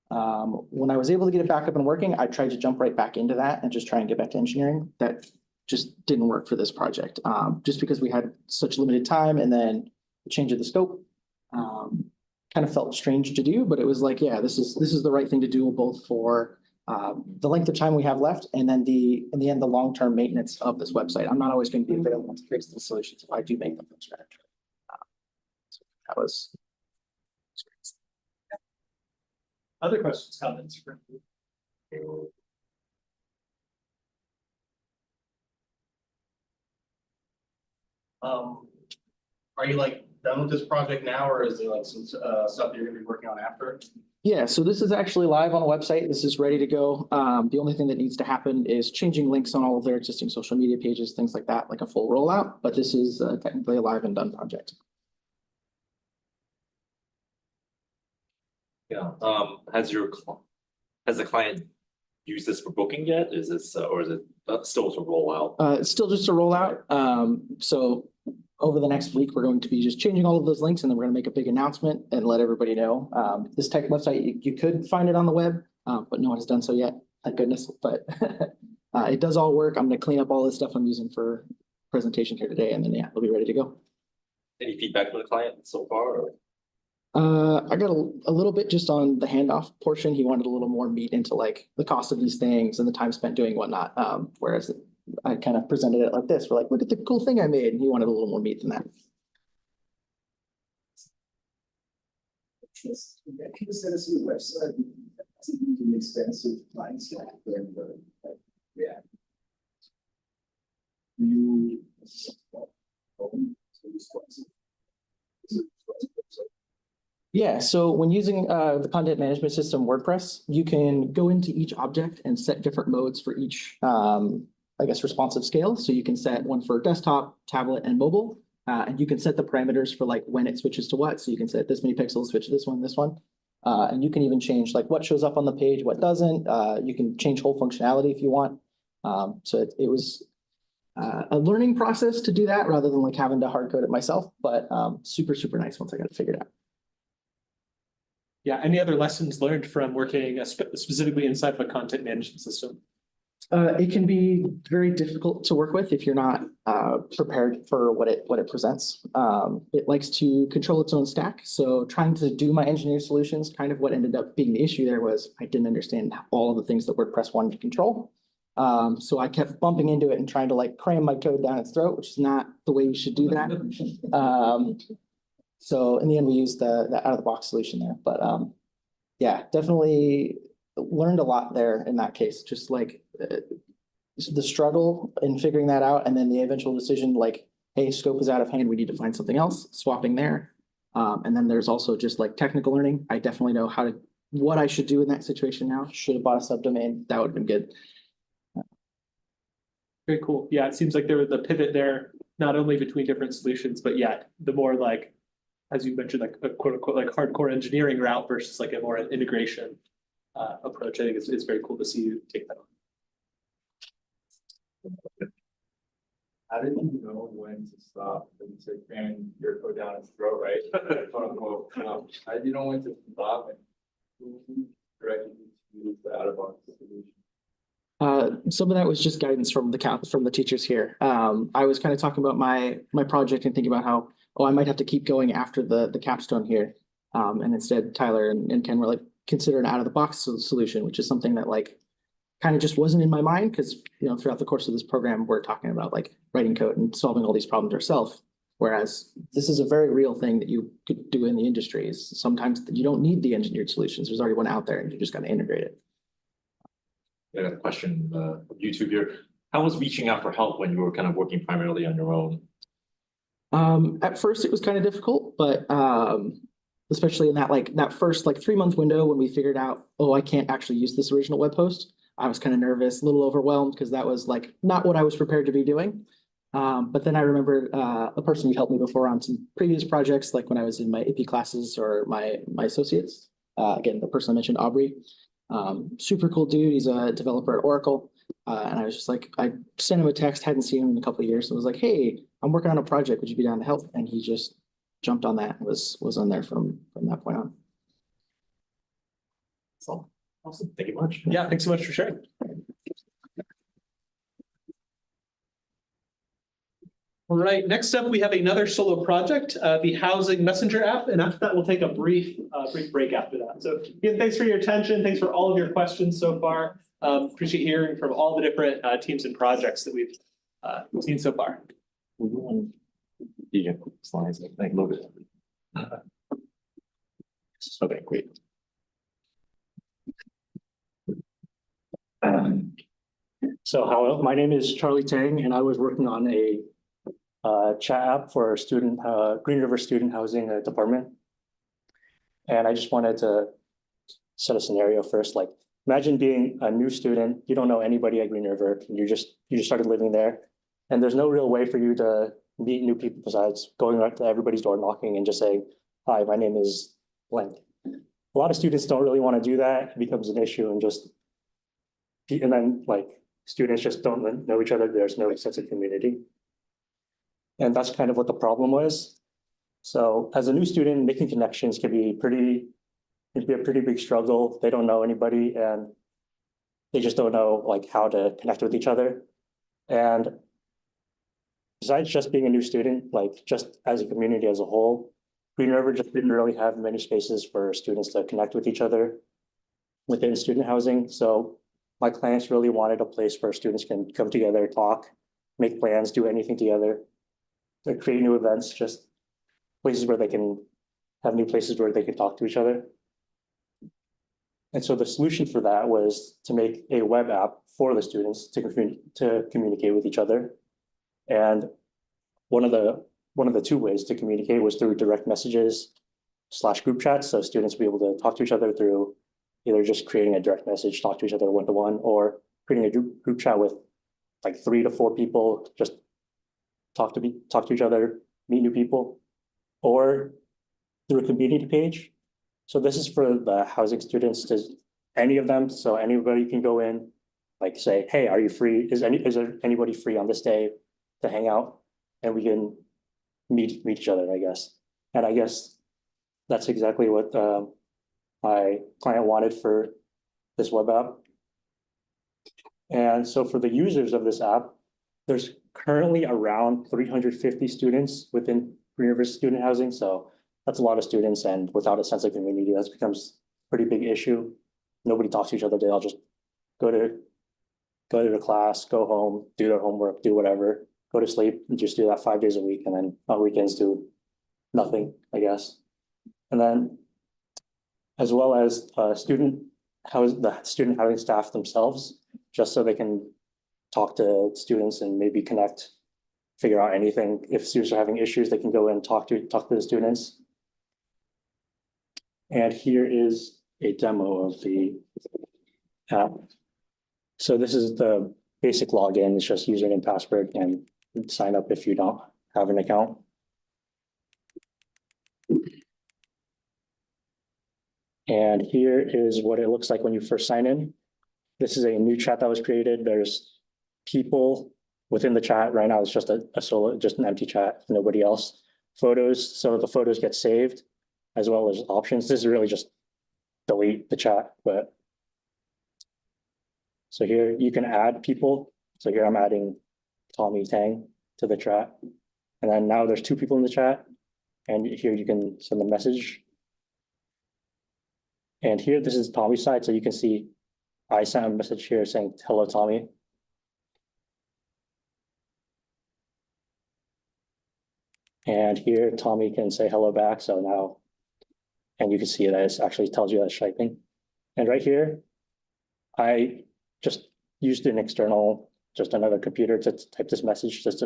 Speaker 14: When I was able to get it back up and working, I tried to jump right back into that and just try and get back to engineering. That just didn't work for this project, just because we had such limited time, and then the change of the scope kind of felt strange to do, but it was like, yeah, this is the right thing to do, both for the length of time we have left, and then in the end, the long-term maintenance of this website. I'm not always going to be available to fix the solutions if I do make them from scratch. So that was.
Speaker 2: Other questions, comments?
Speaker 7: Are you like done with this project now, or is there like some stuff that you're gonna be working on after?
Speaker 14: Yeah, so this is actually live on the website. This is ready to go. The only thing that needs to happen is changing links on all of their existing social media pages, things like that, like a full rollout. But this is technically a live and done project.
Speaker 1: Yeah, has the client used this for booking yet? Is this, or is it still to roll out?
Speaker 14: It's still just a rollout. So over the next week, we're going to be just changing all of those links, and then we're going to make a big announcement and let everybody know. This tech website, you could find it on the web, but no one has done so yet, thank goodness. But it does all work. I'm going to clean up all this stuff I'm using for presentation here today, and then yeah, we'll be ready to go.
Speaker 1: Any feedback from the client so far? Or?
Speaker 14: I got a little bit just on the handoff portion. He wanted a little more meat into like the cost of these things and the time spent doing whatnot. Whereas I kind of presented it like this. We're like, look at the cool thing I made. And he wanted a little more meat than that.
Speaker 17: Can you send us your website? It's an expensive line stack. React. You.
Speaker 14: Yeah, so when using the content management system WordPress, you can go into each object and set different modes for each, I guess, responsive scale. So you can set one for desktop, tablet, and mobile. And you can set the parameters for like when it switches to what. So you can set this many pixels, switch to this one, this one. And you can even change like what shows up on the page, what doesn't. You can change whole functionality if you want. So it was a learning process to do that rather than like having to hard code it myself, but super, super nice once I got it figured out.
Speaker 2: Yeah, any other lessons learned from working specifically inside of a content management system?
Speaker 14: It can be very difficult to work with if you're not prepared for what it presents. It likes to control its own stack. So trying to do my engineered solutions, kind of what ended up being the issue there was I didn't understand all of the things that WordPress wanted to control. So I kept bumping into it and trying to like cram my code down its throat, which is not the way you should do that. So in the end, we used the out of the box solution there, but yeah, definitely learned a lot there in that case, just like the struggle in figuring that out. And then the eventual decision, like, hey, scope is out of hand. We need to find something else, swapping there. And then there's also just like technical learning. I definitely know what I should do in that situation now. Should have bought a subdomain. That would have been good.
Speaker 2: Very cool. Yeah, it seems like there was a pivot there, not only between different solutions, but yet the more like, as you mentioned, like a quote unquote, like hardcore engineering route versus like a more integration approach. I think it's very cool to see you take that on.
Speaker 4: How did you know when to stop and to cram your code down its throat, right? Quote unquote. How did you know when to stop and who directed you to use the out of box solution?
Speaker 14: Some of that was just guidance from the teachers here. I was kind of talking about my project and thinking about how, I might have to keep going after the capstone here. And instead Tyler and Ken were like, consider an out of the box solution, which is something that like kind of just wasn't in my mind because, throughout the course of this program, we're talking about like writing code and solving all these problems ourselves. Whereas this is a very real thing that you could do in the industry. Is sometimes you don't need the engineered solutions. There's already one out there and you just got to integrate it.
Speaker 1: I got a question from YouTube here. How was reaching out for help when you were kind of working primarily on your own?
Speaker 14: At first it was kind of difficult, but especially in that first 3-month window when we figured out, I can't actually use this original web host. I was kind of nervous, a little overwhelmed because that was like not what I was prepared to be doing. But then I remember a person who helped me before on some previous projects, like when I was in my AP classes or my associates. Again, the person I mentioned, Aubrey. Super cool dude. He's a developer at Oracle. And I was just like, I sent him a text, hadn't seen him in a couple of years, and was like, hey, I'm working on a project. Would you be down to help? And he just jumped on that and was on there from that point on.
Speaker 1: So awesome. Thank you much.
Speaker 2: Yeah, thanks so much for sharing. All right, next up, we have another solo project, the Housing Messenger app, and after that, we'll take a brief break after that. So again, thanks for your attention. Thanks for all of your questions so far. Appreciate hearing from all the different teams and projects that we've seen so far.
Speaker 1: Yeah, slides, I think, a little bit. Okay, great.
Speaker 19: So my name is Charlie Tang, and I was working on a chat app for our student, Green River Student Housing Department. And I just wanted to set a scenario first. Like, imagine being a new student, you don't know anybody at Green River, and you just started living there, and there's no real way for you to meet new people besides going up to everybody's door, knocking, and just saying, "Hi, my name is blank." A lot of students don't really want to do that. It becomes an issue, and then like students just don't know each other. There's no sense of community. And that's kind of what the problem was. So as a new student, making connections can be a pretty big struggle. They don't know anybody and they just don't know like how to connect with each other. And besides just being a new student, like just as a community as a whole, Green River just didn't really have many spaces for students to connect with each other within student housing. So my clients really wanted a place where students can come together, talk, make plans, do anything together, to create new events, just places where they can have new places where they can talk to each other. And so the solution for that was to make a web app for the students to communicate with each other. And one of the two ways to communicate was through direct messages / group chats. So students will be able to talk to each other through either just creating a direct message, talk to each other one-to-one, or creating a group chat with like 3 to 4 people, just talk to each other, meet new people, or through a community page. So this is for the housing students, to any of them. So anybody can go in, like say, hey, are you free? Is there anybody free on this day to hang out? And we can meet each other, I guess. And I guess that's exactly what my client wanted for this web app. And so for the users of this app, there's currently around 350 students within Green River student housing. So that's a lot of students, and without a sense of community, that becomes a pretty big issue. Nobody talks to each other. They all just go to the class, go home, do their homework, do whatever, go to sleep, and just do that 5 days a week, and then on weekends do nothing, I guess. And then, as well as the student housing staff themselves, just so they can talk to students and maybe connect, figure out anything. If students are having issues, they can go and talk to the students. And here is a demo of the app. So this is the basic login. It's just username and password, and sign up if you don't have an account. And here is what it looks like when you first sign in. This is a new chat that was created. There's people within the chat. Right now it's just just an empty chat, nobody else. Photos, so the photos get saved, as well as options. This is really just delete the chat, but so here you can add people. So here I'm adding Tommy Tang to the chat. And then now there's 2 people in the chat. And here you can send a message. And here, this is Tommy's side. So you can see I sent a message here saying, hello, Tommy. And here Tommy can say hello back. So now, and you can see that it actually tells you that it's typing. And right here, I just used an external, just another computer to type this message, just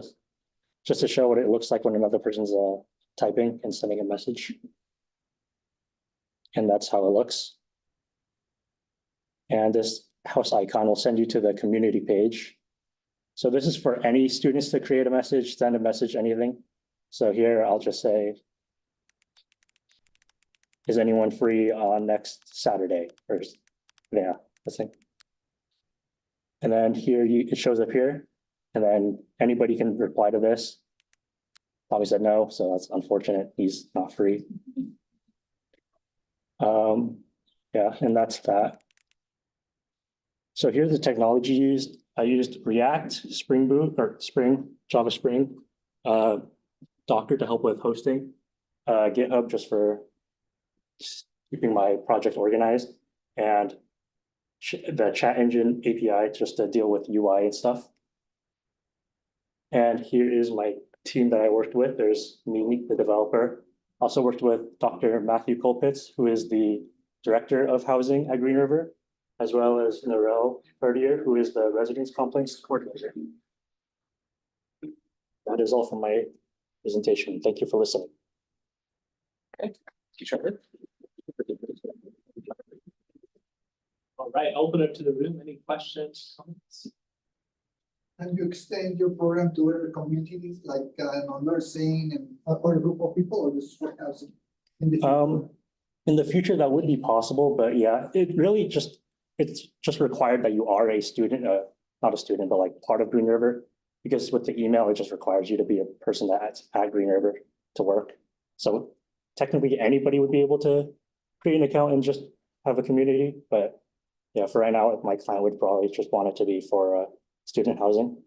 Speaker 19: to show what it looks like when another person's typing and sending a message. And that's how it looks. And this house icon will send you to the community page. So this is for any students to create a message, send a message, anything. So here I'll just say, is anyone free on next Saturday? Or yeah, that's it. And then here it shows up here, and then anybody can reply to this. Tommy said no, so that's unfortunate. He's not free. Yeah, and that's that. So here's the technology used. I used React, Spring Boot, or Spring, Java Spring, Docker to help with hosting, GitHub just for keeping my project organized, and the chat engine API just to deal with UI and stuff. And here is my team that I worked with. There's me, the developer. Also worked with Dr. Matthew Colpitz, who is the director of housing at Green River, as well as Narelle Verdier, who is the residence complex coordinator. That is all from my presentation. Thank you for listening.
Speaker 2: Okay, all right, open up to the room. Any questions, comments?
Speaker 6: And you extend your program to other communities like nursing and other group of people, or just for housing?
Speaker 19: In the future, that would be possible, but yeah, it's just required that you are a student, not a student, but like part of Green River, because with the email, it just requires you to be a person that's at Green River to work. So technically, anybody would be able to create an account and just have a community, but yeah, for right now, my client would probably just want it to be for student housing.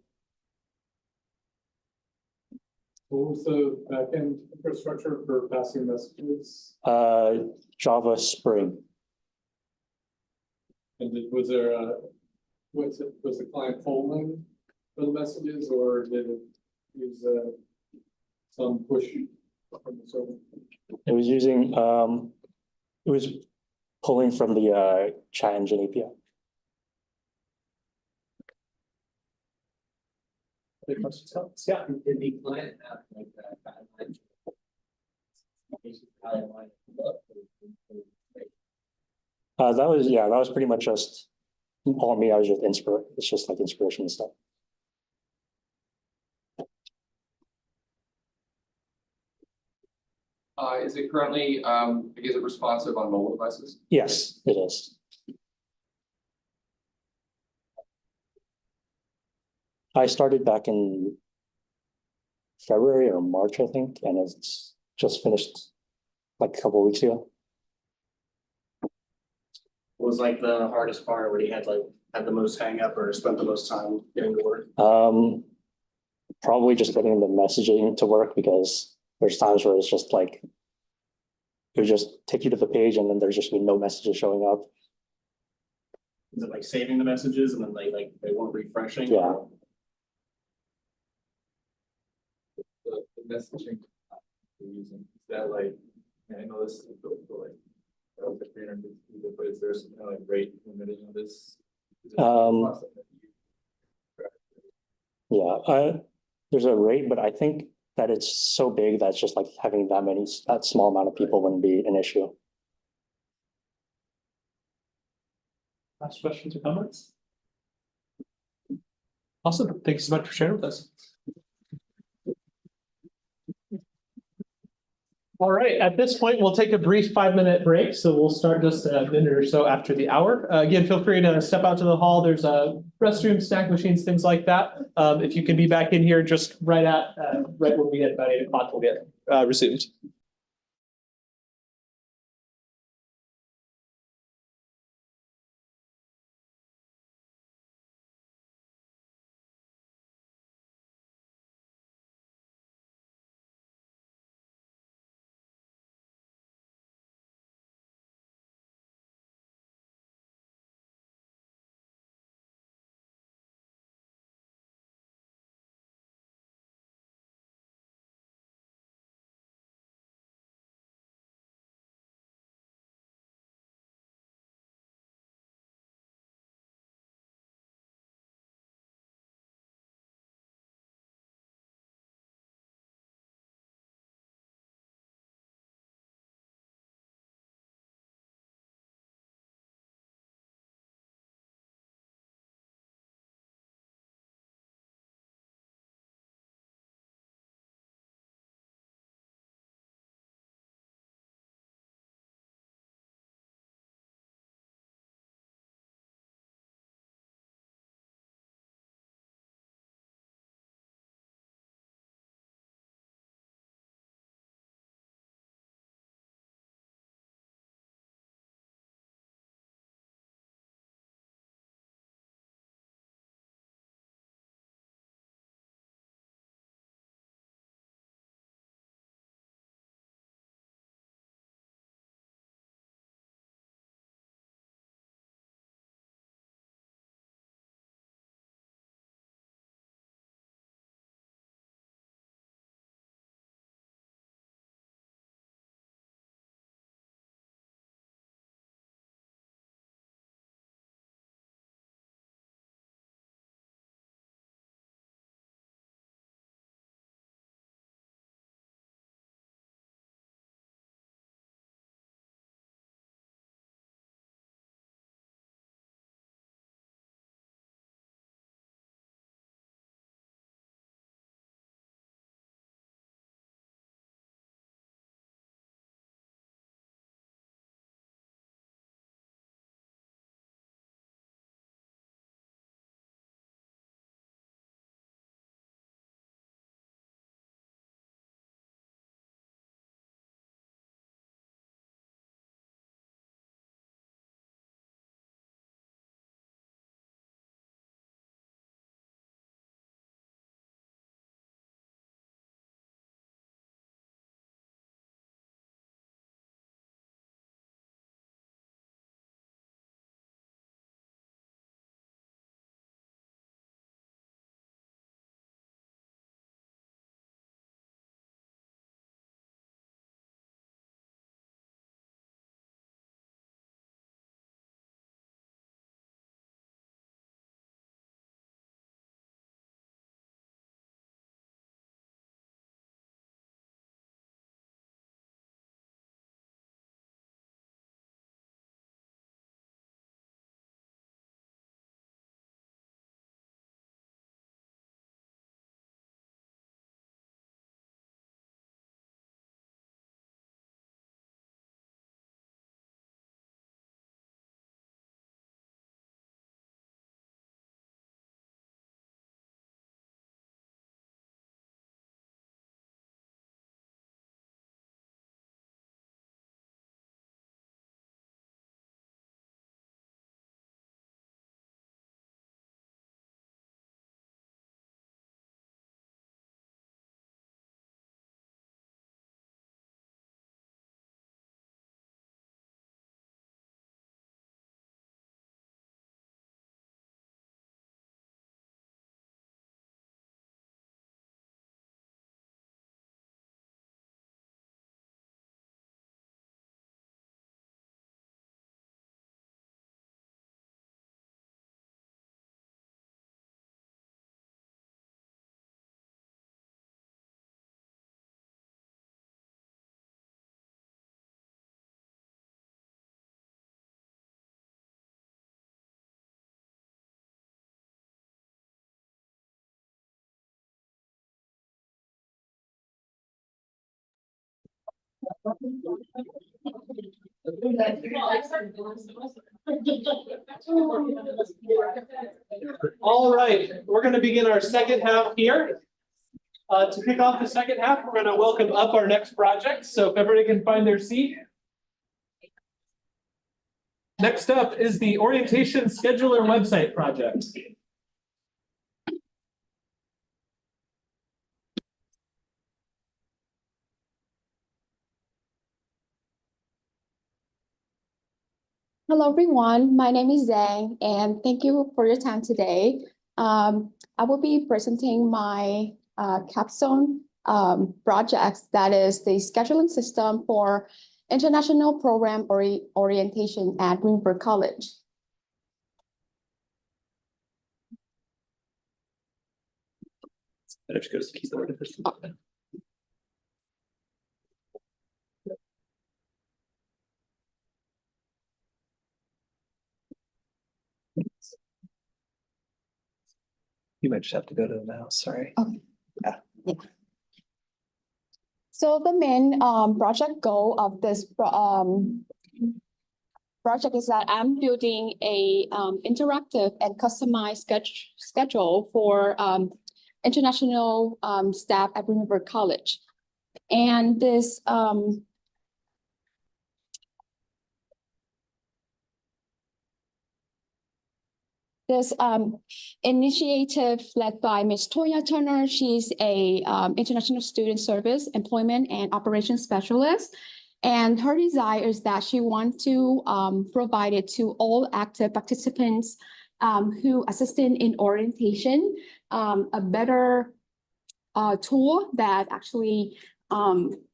Speaker 18: What was the backend infrastructure for passing messages?
Speaker 19: Java Spring.
Speaker 18: And was the client polling for the messages, or did it use some push from the server?
Speaker 19: It was using pulling from the chat engine API.
Speaker 2: Other questions? Yeah.
Speaker 17: Did the client have like guidelines?
Speaker 19: That was pretty much just all me. I was just it's just like inspiration and stuff.
Speaker 20: Is it currently, is it responsive on mobile devices?
Speaker 19: Yes, it is. I started back in February or March, I think, and it's just finished like a couple of weeks ago.
Speaker 5: What was like the hardest part, or what you had the most hang up or spent the most time getting to work?
Speaker 19: Probably just getting the messaging to work, because there's times where it's just like it would just take you to the page and then there's just been no messages showing up.
Speaker 5: Is it like saving the messages and then they weren't refreshing?
Speaker 19: Yeah.
Speaker 20: The messaging you're using, is that like, I know this is for like, but is there some kind of like rate limiting on this?
Speaker 19: There's a rate, but I think that it's so big that's just like having that small amount of people wouldn't be an issue.
Speaker 2: Last questions or comments? Awesome. Thank you so much for sharing with us. All right, at this point, we'll take a brief 5-minute break. So we'll start just a minute or so after the hour. Again, feel free to step out to the hall. There's restrooms, snack machines, things like that. If you can be back in here just right when we hit about 8 o'clock, we'll get resumed. All right, we're going to begin our second half here. To kick off the second half, we're going to welcome up our next project. So if everybody can find their seat. Next up is the Orientation Scheduler website project.
Speaker 21: Hello, everyone. My name is Zhang, and thank you for your time today. I will be presenting my Capstone project, that is the scheduling system for international program orientation at Greenberg College.
Speaker 1: Better just go to keyboard first. You might just have to go to the mouse, sorry.
Speaker 21: Okay. Yeah. So the main project goal of this project is that I'm building a interactive and customized schedule for international staff at Greenberg College. And this initiative led by Ms. Toya Turner. She's a international student service, employment, and operations specialist. And her desire is that she wants to provide it to all active participants who assisted in orientation, a better tool that actually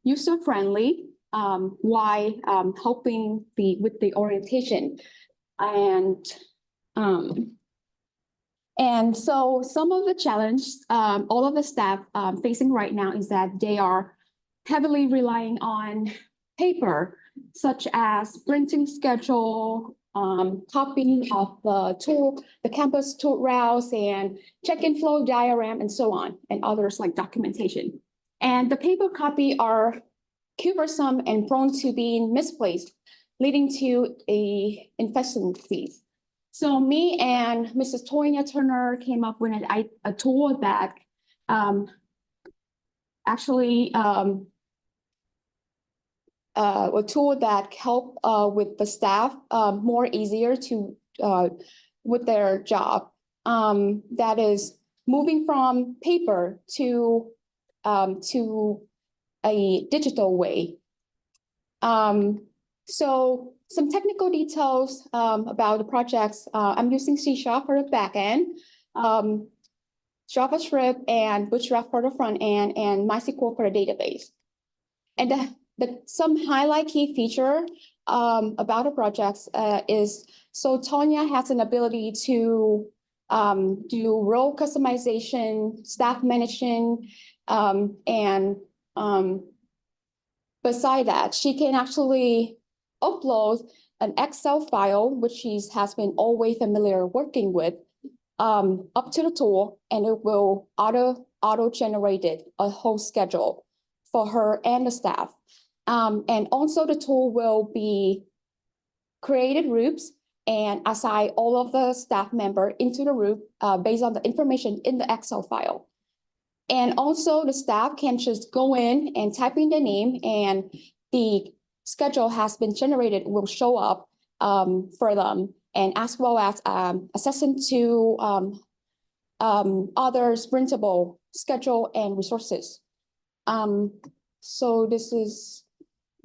Speaker 21: user-friendly while helping with the orientation. And so some of the challenges all of the staff facing right now is that they are heavily relying on paper, such as printing schedule, copying of the campus tour routes, and check-in flow diagram, and so on, and others like documentation. And the paper copy are cumbersome and prone to being misplaced, leading to inefficiencies. So me and Mrs. Toya Turner came up with a tool that a tool that help with the staff more easier to with their job. That is moving from paper to a digital way. So some technical details about the projects. I'm using C# for the back end, JavaScript and Bootstrap for the front end, and MySQL for the database. And some highlight key feature about the projects is, so Tonya has an ability to do role customization, staff management, and beside that, she can actually upload an Excel file, which she has been always familiar working with, up to the tool, and it will auto-generate a whole schedule for her and the staff. And also the tool will be created groups and assign all of the staff member into the group based on the information in the Excel file. And also the staff can just go in and type in their name, and the schedule has been generated, will show up for them, and as well as accessing to other printable schedule and resources. So this is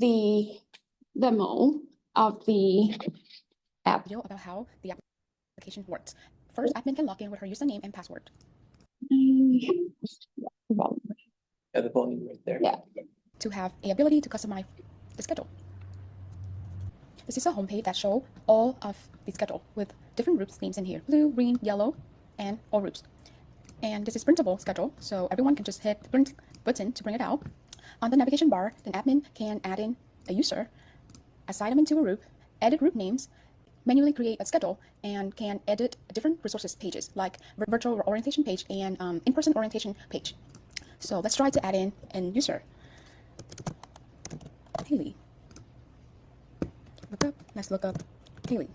Speaker 21: the demo of the app.
Speaker 22: Video about how the application works. First, admin can log in with her username and password.
Speaker 1: Yeah, the volume right there.
Speaker 22: Yeah. To have the ability to customize the schedule. This is a homepage that shows all of the schedule with different groups names in here: blue, green, yellow, and all groups. And this is printable schedule, so everyone can just hit the print button to bring it out. On the navigation bar, the admin can add in a user, assign them into a group, edit group names, manually create a schedule, and can edit different resources pages like virtual orientation page and in-person orientation page. So let's try to add in a user. Haley. Let's look up Haley.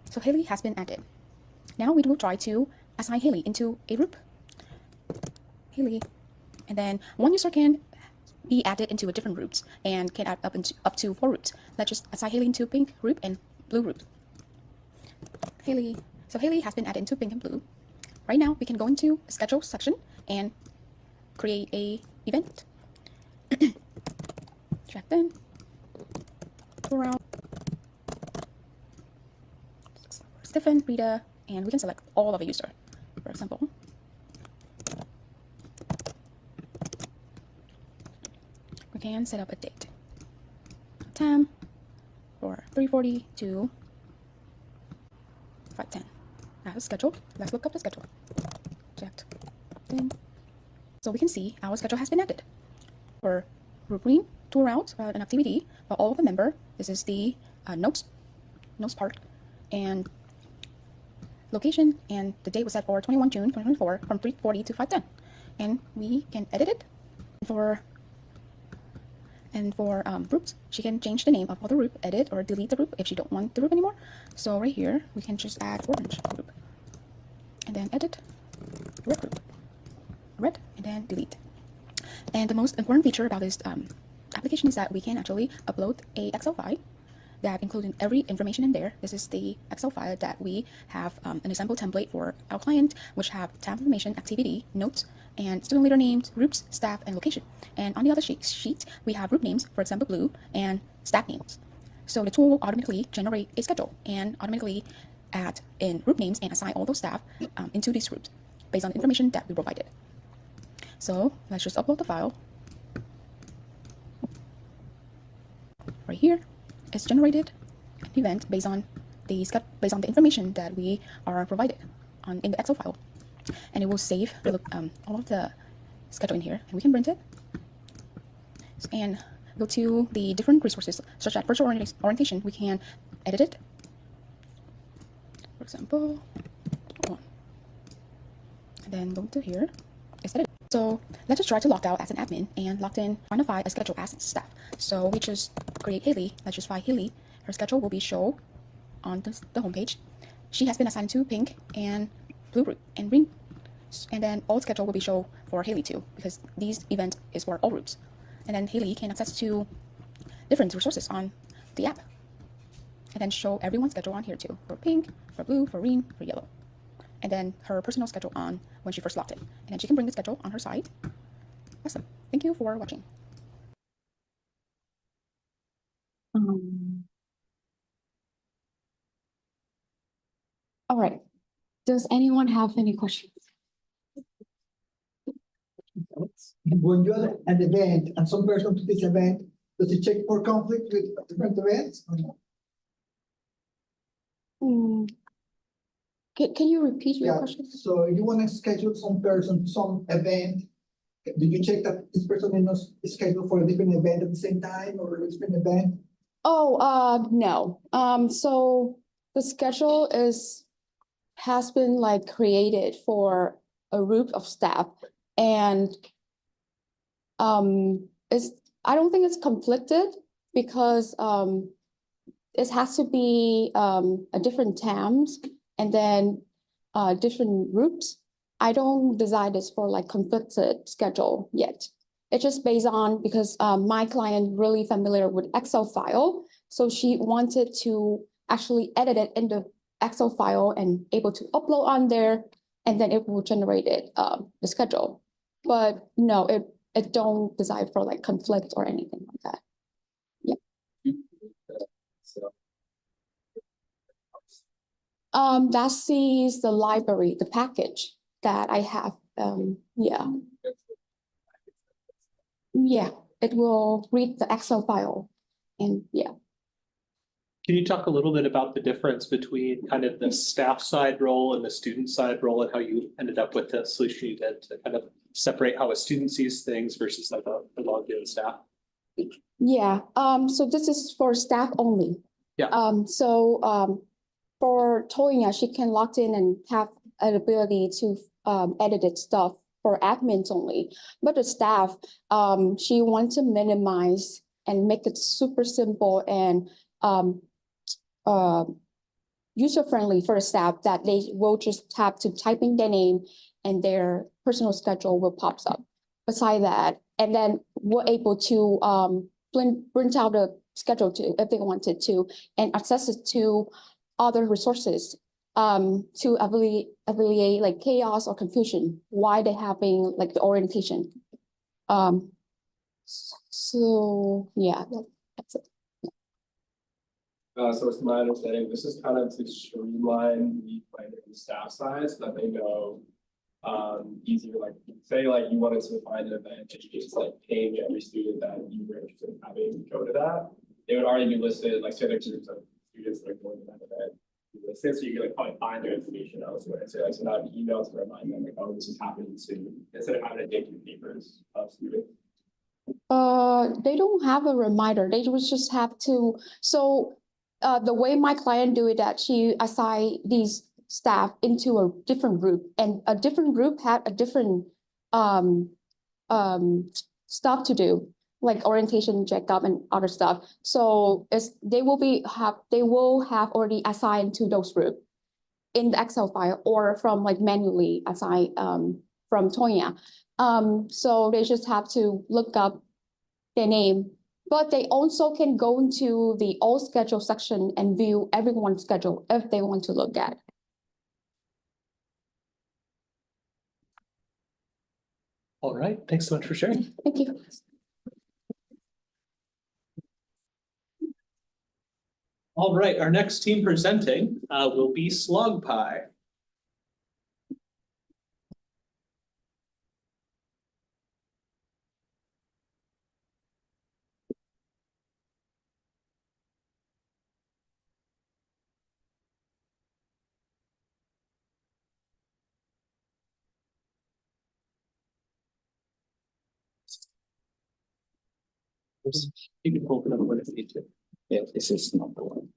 Speaker 22: So Haley has been added. Now we will try to assign Haley into a group. Haley. And then one user can be added into a different groups and can add up to 4 groups. Let's just assign Haley into pink group and blue group. Haley. So Haley has been added into pink and blue. Right now we can go into a schedule section and create a event. Check then. Go around. Stephen, Rita, and we can select all of a user. For example, we can set up a date. Time for 3:40 to 5:10. Now the schedule. Let's look up the schedule. Checked. Then. So we can see our schedule has been added. For group green, tour out about an activity for all of the member. This is the notes part, and location, and the date was set for 21 June 2024 from 3:40 to 5:10. And we can edit it. For groups, she can change the name of the group, edit or delete the group if she don't want the group anymore. So right here, we can just add orange group. And then edit, red group, red, and then delete. And the most important feature about this application is that we can actually upload a Excel file that including every information in there. This is the Excel file that we have an example template for our client, which have tab information, activity, notes, and student leader names, groups, staff, and location. And on the other sheet, we have group names, for example, blue, and staff names. So the tool will automatically generate a schedule and automatically add in group names and assign all those staff into these groups based on the information that we provided. So let's just upload the file. Right here, it's generated an event based on the information that we are provided in the Excel file, and it will save all of the schedule in here, and we can print it and go to the different resources such as virtual orientation. We can edit it, for example, and then go to here. It's edited. So let's just try to log out as an admin and logged in, modify a schedule as staff. So we just create Haley. Let's just find Haley. Her schedule will be shown on the homepage. She has been assigned to pink and blue group and green. And then all schedule will be shown for Haley too, because these event is for all groups. And then Haley can access to different resources on the app. And then show everyone's schedule on here too, for pink, for blue, for green, for yellow. And then her personal schedule on when she first logged in. And then she can bring the schedule on her side. Awesome. Thank you for watching.
Speaker 21: All right. Does anyone have any questions?
Speaker 6: When you are at an event and some person to this event, does it check for conflict with different events or no?
Speaker 21: Can you repeat your question?
Speaker 6: So you want to schedule some person to some event. Do you check that this person is scheduled for a different event at the same time or a different event?
Speaker 21: Oh, no. So the schedule has been like created for a group of staff, and I don't think it's conflicted because it has to be a different times and then different groups. I don't design this for like conflicted schedule yet. It's just based on because my client really familiar with Excel file, so she wanted to actually edit it in the Excel file and able to upload on there, and then it will generate it the schedule. But no, it don't design for like conflict or anything like that. Yeah. That sees the library, the package that I have. Yeah. Yeah, it will read the Excel file and yeah.
Speaker 2: Can you talk a little bit about the difference between kind of the staff side role and the student side role and how you ended up with the solution you did to kind of separate how a student sees things versus like the logged in staff?
Speaker 21: Yeah, so this is for staff only.
Speaker 2: Yeah.
Speaker 21: For Toya, she can log in and have an ability to edit it stuff for admins only. But the staff, she wants to minimize and make it super simple and user-friendly for the staff that they will just have to type in their name and their personal schedule will pops up. Beside that, and then we're able to print out a schedule to if they wanted to and access it to other resources to alleviate like chaos or confusion while they having like the orientation. So yeah, that's it.
Speaker 3: So it's my understanding, this is kind of to streamline the planner and staff size, so that they know easier, like, say like you wanted to find an event, and you just like ping every student that you were interested in having go to that. They would already be listed, like say there's groups of students that are going to that event. Listed, so you can like probably find their information elsewhere. So like send out an email to remind them like, oh, this is happening soon, instead of having to dig through papers of students.
Speaker 21: They don't have a reminder. They would just have to. So the way my client do it, that she assign these staff into a different group, and a different group had a different stuff to do, like orientation, checkup, and other stuff. So they will have already assigned to those groups in the Excel file or from like manually assigned from Tonya. So they just have to look up their name, but they also can go into the all schedule section and view everyone's schedule if they want to look at.
Speaker 2: All right, thanks so much for sharing.
Speaker 21: Thank you.
Speaker 2: All right, our next team presenting will be SlogPie. You can open up what if you need to.
Speaker 11: Yeah, this is number one.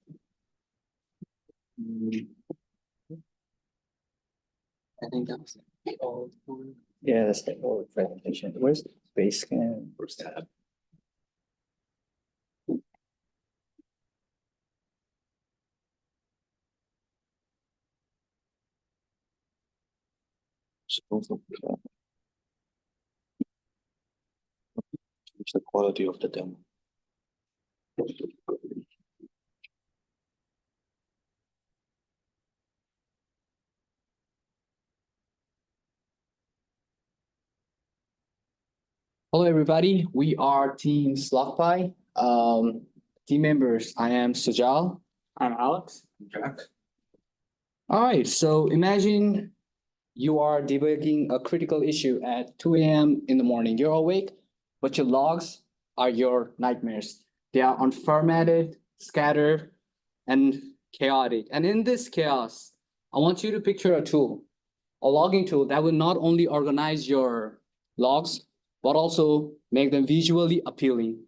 Speaker 11: I think that was the old one. Yeah, that's the old presentation. Where's the base scan?
Speaker 2: First tab.
Speaker 11: It's the quality of the demo. Hello, everybody. We are Team SlogPie. Team members, I am Sajal.
Speaker 4: I'm Alex.
Speaker 11: Jack. All right, so imagine you are debugging a critical issue at 2 a.m. in the morning. You're awake, but your logs are your nightmares. They are unformatted, scattered, and chaotic. And in this chaos, I want you to picture a tool, a logging tool that will not only organize your logs, but also make them visually appealing.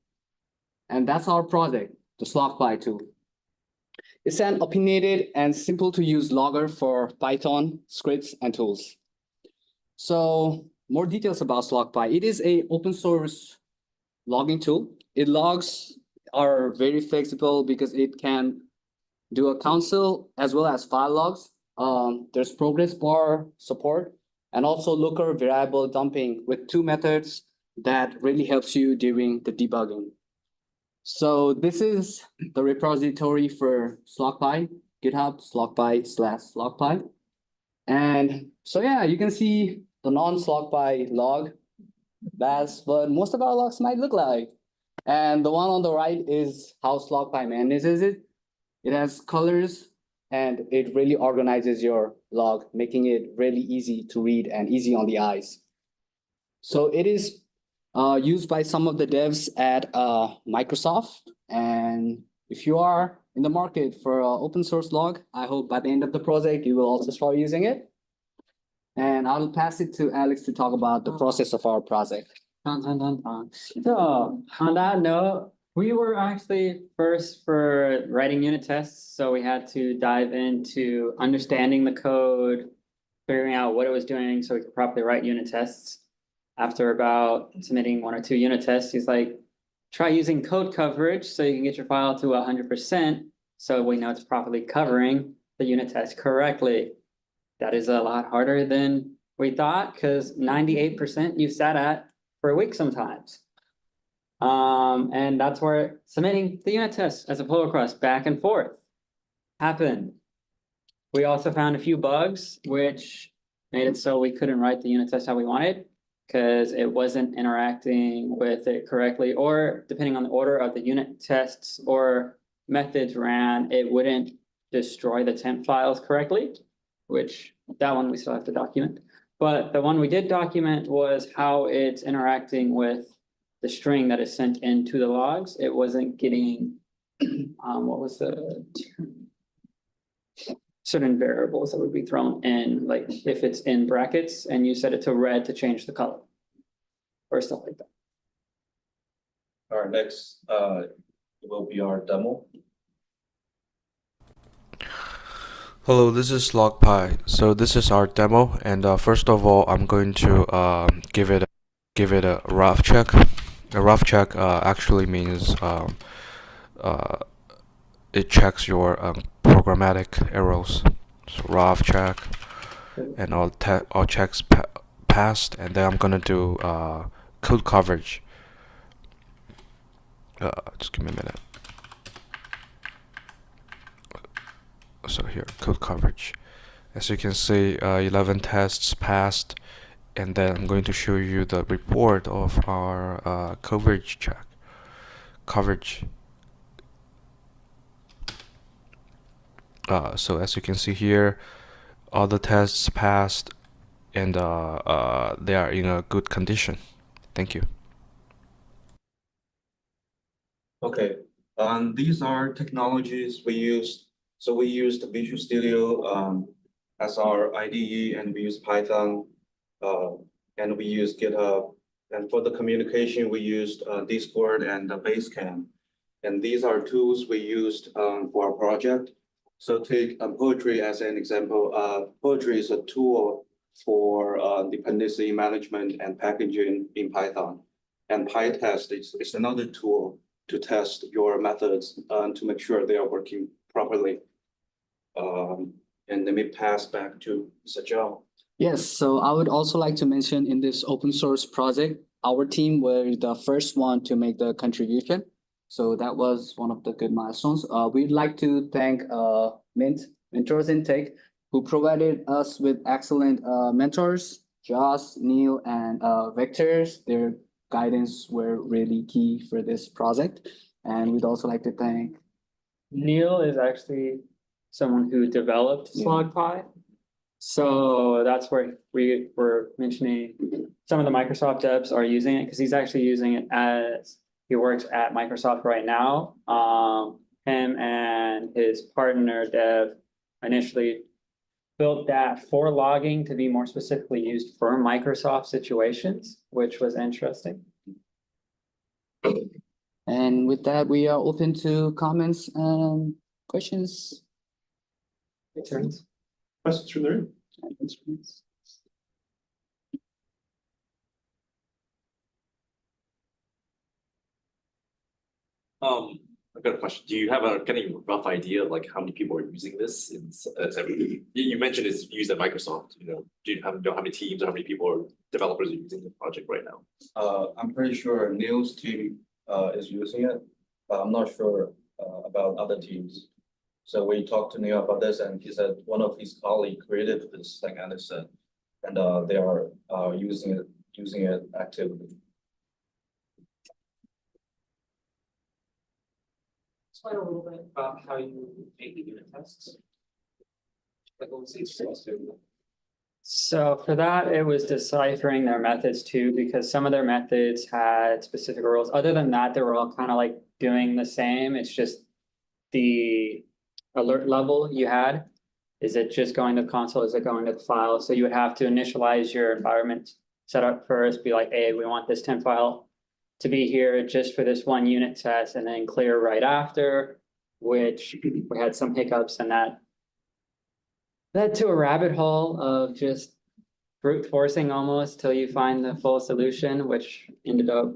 Speaker 11: And that's our project, the SlogPie tool. It's an opinionated and simple to use logger for Python scripts and tools. So more details about SlogPie. It is an open source logging tool. Its logs are very flexible because it can do a console as well as file logs. There's progress bar support and also looker variable dumping with 2 methods that really helps you during the debugging. So this is the repository for SlogPie, GitHub SlogPie/SlogPie. And so yeah, you can see the non-SlogPie log. That's what most of our logs might look like. And the one on the right is how SlogPie manages it. It has colors and it really organizes your log, making it really easy to read and easy on the eyes. So it is used by some of the devs at Microsoft. And if you are in the market for an open source log, I hope by the end of the project, you will also start using it. And I'll pass it to Alex to talk about the process of our project.
Speaker 23: So on that note, we were actually first for writing unit tests. So we had to dive into understanding the code, figuring out what it was doing so we could properly write unit tests. After about submitting 1 or 2 unit tests, he's like, try using code coverage so you can get your file to 100%. So we know it's properly covering the unit test correctly. That is a lot harder than we thought because 98% you sat at for a week sometimes. And that's where submitting the unit test as a pull request back and forth happened. We also found a few bugs, which made it so we couldn't write the unit test how we wanted because it wasn't interacting with it correctly, or depending on the order of the unit tests or methods ran, it wouldn't destroy the temp files correctly, which that one we still have to document. But the one we did document was how it's interacting with the string that is sent into the logs. It wasn't getting, what was the term? Certain variables that would be thrown in, like if it's in brackets and you set it to red to change the color or stuff like that.
Speaker 20: Our next will be our demo.
Speaker 8: Hello, this is LogPy. So this is our demo, and first of all, I'm going to give it a rough check. A rough check actually means it checks your programmatic errors. So rough check, and all checks passed, and then I'm gonna do code coverage. Just give me a minute. So here, code coverage. As you can see, 11 tests passed, and then I'm going to show you the report of our coverage check. So as you can see here, all the tests passed, and they are in a good condition. Thank you.
Speaker 20: Okay, these are technologies we used. So we used Visual Studio as our IDE, and we use Python, and we use GitHub. And for the communication, we used Discord and Basecamp. And these are tools we used for our project. So take Poetry as an example. Poetry is a tool for dependency management and packaging in Python. And PyTest is another tool to test your methods to make sure they are working properly. And let me pass back to Sajal.
Speaker 11: Yes, so I would also like to mention in this open source project, our team were the first one to make the contribution. So that was one of the good milestones. We'd like to thank Mentors Intake, who provided us with excellent mentors, Joss, Neil, and Vectors. Their guidance were really key for this project. And we'd also like to thank
Speaker 23: Neil is actually someone who developed SlogPy. So that's where we were mentioning some of the Microsoft devs are using it because he's actually using it as he works at Microsoft right now. Him and his partner dev initially built that for logging to be more specifically used for Microsoft situations, which was interesting.
Speaker 11: And with that, we are open to comments and questions.
Speaker 23: Returns.
Speaker 2: Questions from the room?
Speaker 1: I've got a question. Do you have a kind of rough idea of like how many people are using this? You mentioned it's used at Microsoft. You know, do you know how many teams or how many people or developers are using the project right now?
Speaker 20: I'm pretty sure Neil's team is using it, but I'm not sure about other teams. So we talked to Neil about this, and he said one of his colleagues created this thing, Anderson, and they are using it actively.
Speaker 4: Explain a little bit about how you make the unit tests. Like what was each test doing?
Speaker 23: So for that, it was deciphering their methods too, because some of their methods had specific rules. Other than that, they were all kind of like doing the same. It's just the alert level you had. Is it just going to the console? Is it going to the file? So you would have to initialize your environment setup first, be like, hey, we want this temp file to be here just for this one unit test, and then clear right after, which we had some hiccups, and that led to a rabbit hole of just brute forcing almost till you find the full solution, which ended up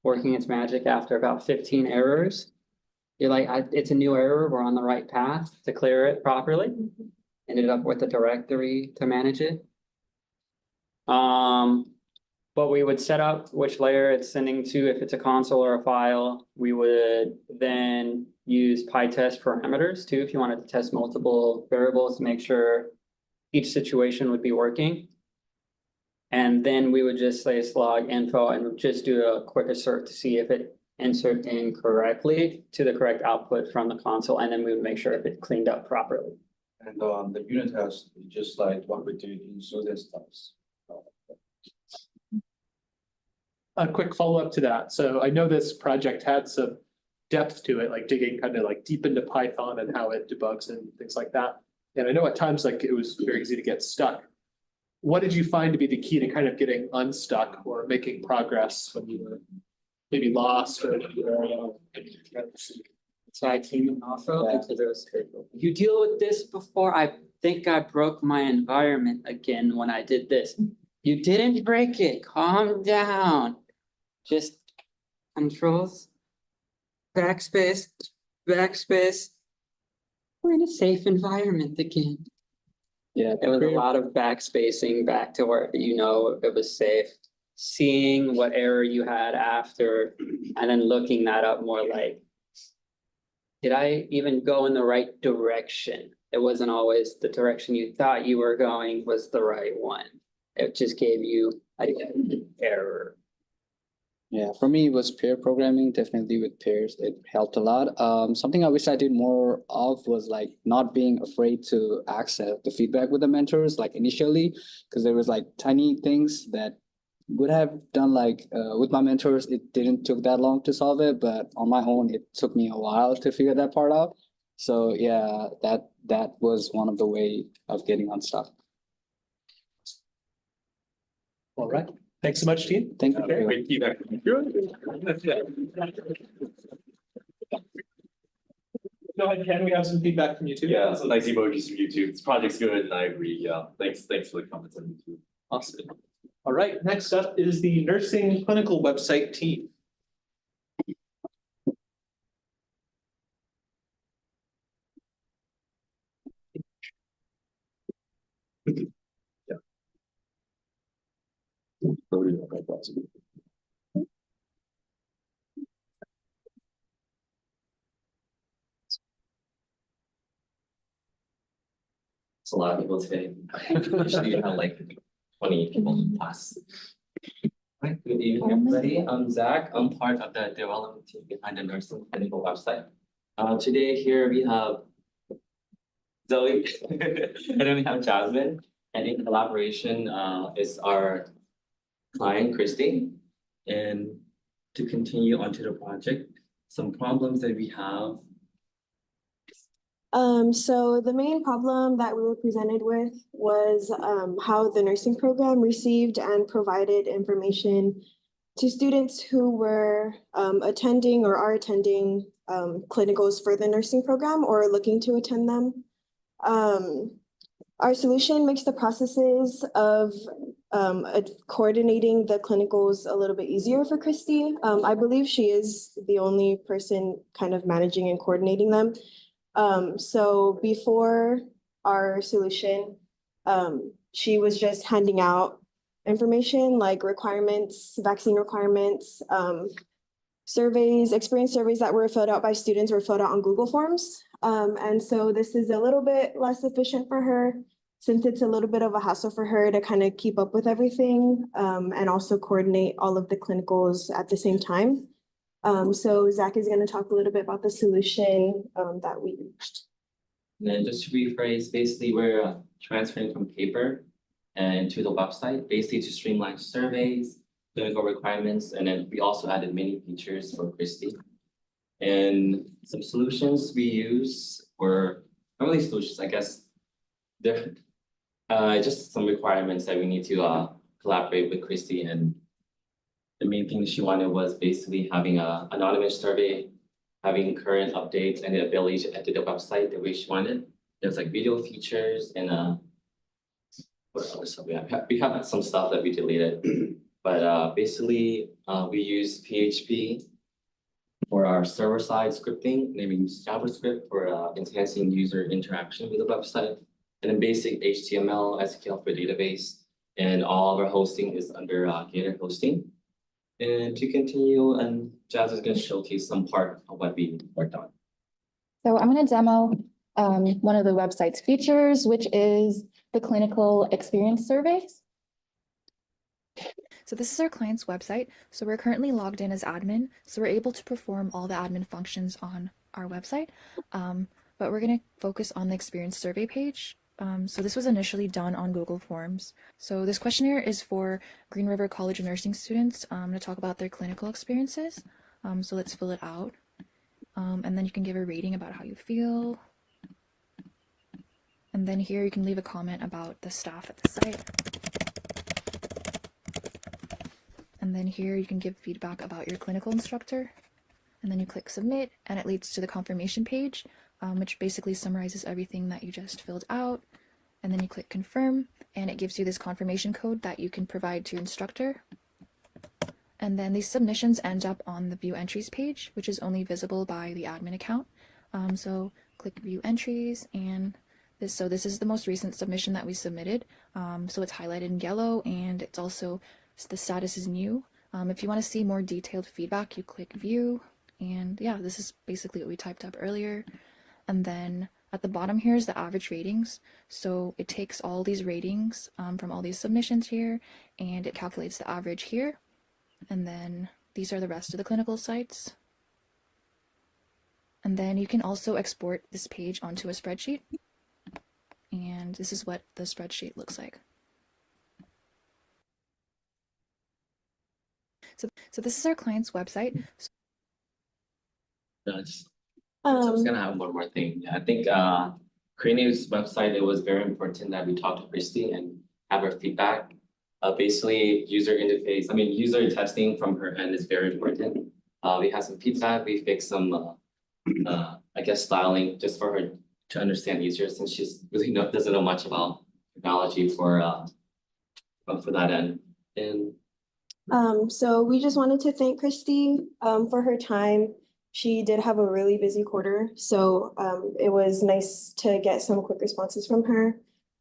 Speaker 23: working its magic after about 15 errors. You're like, it's a new error, we're on the right path to clear it properly. Ended up with a directory to manage it. But we would set up which layer it's sending to. If it's a console or a file, we would then use PyTest parameters too, if you wanted to test multiple variables to make sure each situation would be working. And then we would just say slog info and just do a quick assert to see if it entered in correctly to the correct output from the console, and then we would make sure if it cleaned up properly.
Speaker 20: And the unit test is just like what we did in student studies.
Speaker 2: A quick follow-up to that. So I know this project had some depth to it, like digging kind of like deep into Python and how it debugs and things like that. And I know at times like it was very easy to get stuck. What did you find to be the key to kind of getting unstuck or making progress when you were maybe lost or?
Speaker 23: So I came in also into those. You deal with this before. I think I broke my environment again when I did this. You didn't break it. Calm down. Just controls, backspace, backspace. We're in a safe environment again. Yeah, there was a lot of backspacing back to where you know it was safe. Seeing what error you had after, and then looking that up more like, did I even go in the right direction? It wasn't always the direction you thought you were going was the right one. It just gave you an error.
Speaker 11: Yeah, for me, it was pair programming, definitely with pairs. It helped a lot. Something I wish I did more of was like not being afraid to accept the feedback with the mentors, like initially, because there was like tiny things that would have done like with my mentors, it didn't took that long to solve it, but on my own, it took me a while to figure that part out. So yeah, that was one of the way of getting unstuck.
Speaker 2: All right. Thanks so much, team.
Speaker 11: Thank you.
Speaker 2: Great feedback. Go ahead, Ken, we have some feedback from YouTube.
Speaker 1: Yeah, some nice emojis from YouTube. This project's good and I agree. Yeah, thanks for the comments on YouTube.
Speaker 2: Awesome. All right, next up is the nursing clinical website team.
Speaker 9: It's a lot of people today. Usually you have like 20 people in class. Hi, good evening, everybody. I'm Zach. I'm part of the development team behind the nursing clinical website. Today here we have Zoe and then we have Jasmine. And in collaboration is our client, Christy. And to continue onto the project, some problems that we have.
Speaker 10: So the main problem that we were presented with was how the nursing program received and provided information to students who were attending or are attending clinicals for the nursing program or looking to attend them. Our solution makes the processes of coordinating the clinicals a little bit easier for Christy. I believe she is the only person kind of managing and coordinating them. So before our solution, she was just handing out information like requirements, vaccine requirements, surveys, experience surveys that were filled out by students were filled out on Google Forms. And so this is a little bit less efficient for her since it's a little bit of a hassle for her to kind of keep up with everything and also coordinate all of the clinicals at the same time. So Zach is going to talk a little bit about the solution that we reached.
Speaker 9: And then just to rephrase, basically we're transferring from paper and to the website, basically to streamline surveys, clinical requirements, and then we also added many features for Christy. And some solutions we use were, not really solutions, I guess, they're just some requirements that we need to collaborate with Christy. And the main thing she wanted was basically having an anonymous survey, having current updates and the ability to edit the website the way she wanted. There's like video features and what other stuff we have? We have some stuff that we deleted. But basically, we use PHP for our server-side scripting, and then we use JavaScript for enhancing user interaction with the website, and then basic HTML, SQL for database, and all of our hosting is under Gator hosting. And to continue, and Jazz is going to showcase some part of what we worked on.
Speaker 22: So I'm going to demo one of the website's features, which is the clinical experience surveys.
Speaker 12: So this is our client's website. So we're currently logged in as admin. So we're able to perform all the admin functions on our website. But we're going to focus on the experience survey page. So this was initially done on Google Forms. So this questionnaire is for Green River College of Nursing students to talk about their clinical experiences. So let's fill it out. And then you can give a rating about how you feel. And then here you can leave a comment about the staff at the site. And then here you can give feedback about your clinical instructor. And then you click submit and it leads to the confirmation page, which basically summarizes everything that you just filled out. And then you click confirm and it gives you this confirmation code that you can provide to your instructor. And then these submissions end up on the view entries page, which is only visible by the admin account. So click view entries and this is the most recent submission that we submitted. So it's highlighted in yellow and it's also, the status is new. If you want to see more detailed feedback, you click view. And yeah, this is basically what we typed up earlier. And then at the bottom here is the average ratings. So it takes all these ratings from all these submissions here and it calculates the average here. And then these are the rest of the clinical sites. And then you can also export this page onto a spreadsheet. And this is what the spreadsheet looks like. So this is our client's website.
Speaker 9: I was gonna have one more thing. I think creating this website, it was very important that we talk to Christy and have her feedback. Basically, user interface, user testing from her end is very important. We have some feedback, we fixed some, I guess, styling just for her to understand easier since she's really doesn't know much about technology for that end. And
Speaker 10: So we just wanted to thank Christy for her time. She did have a really busy quarter, so it was nice to get some quick responses from her.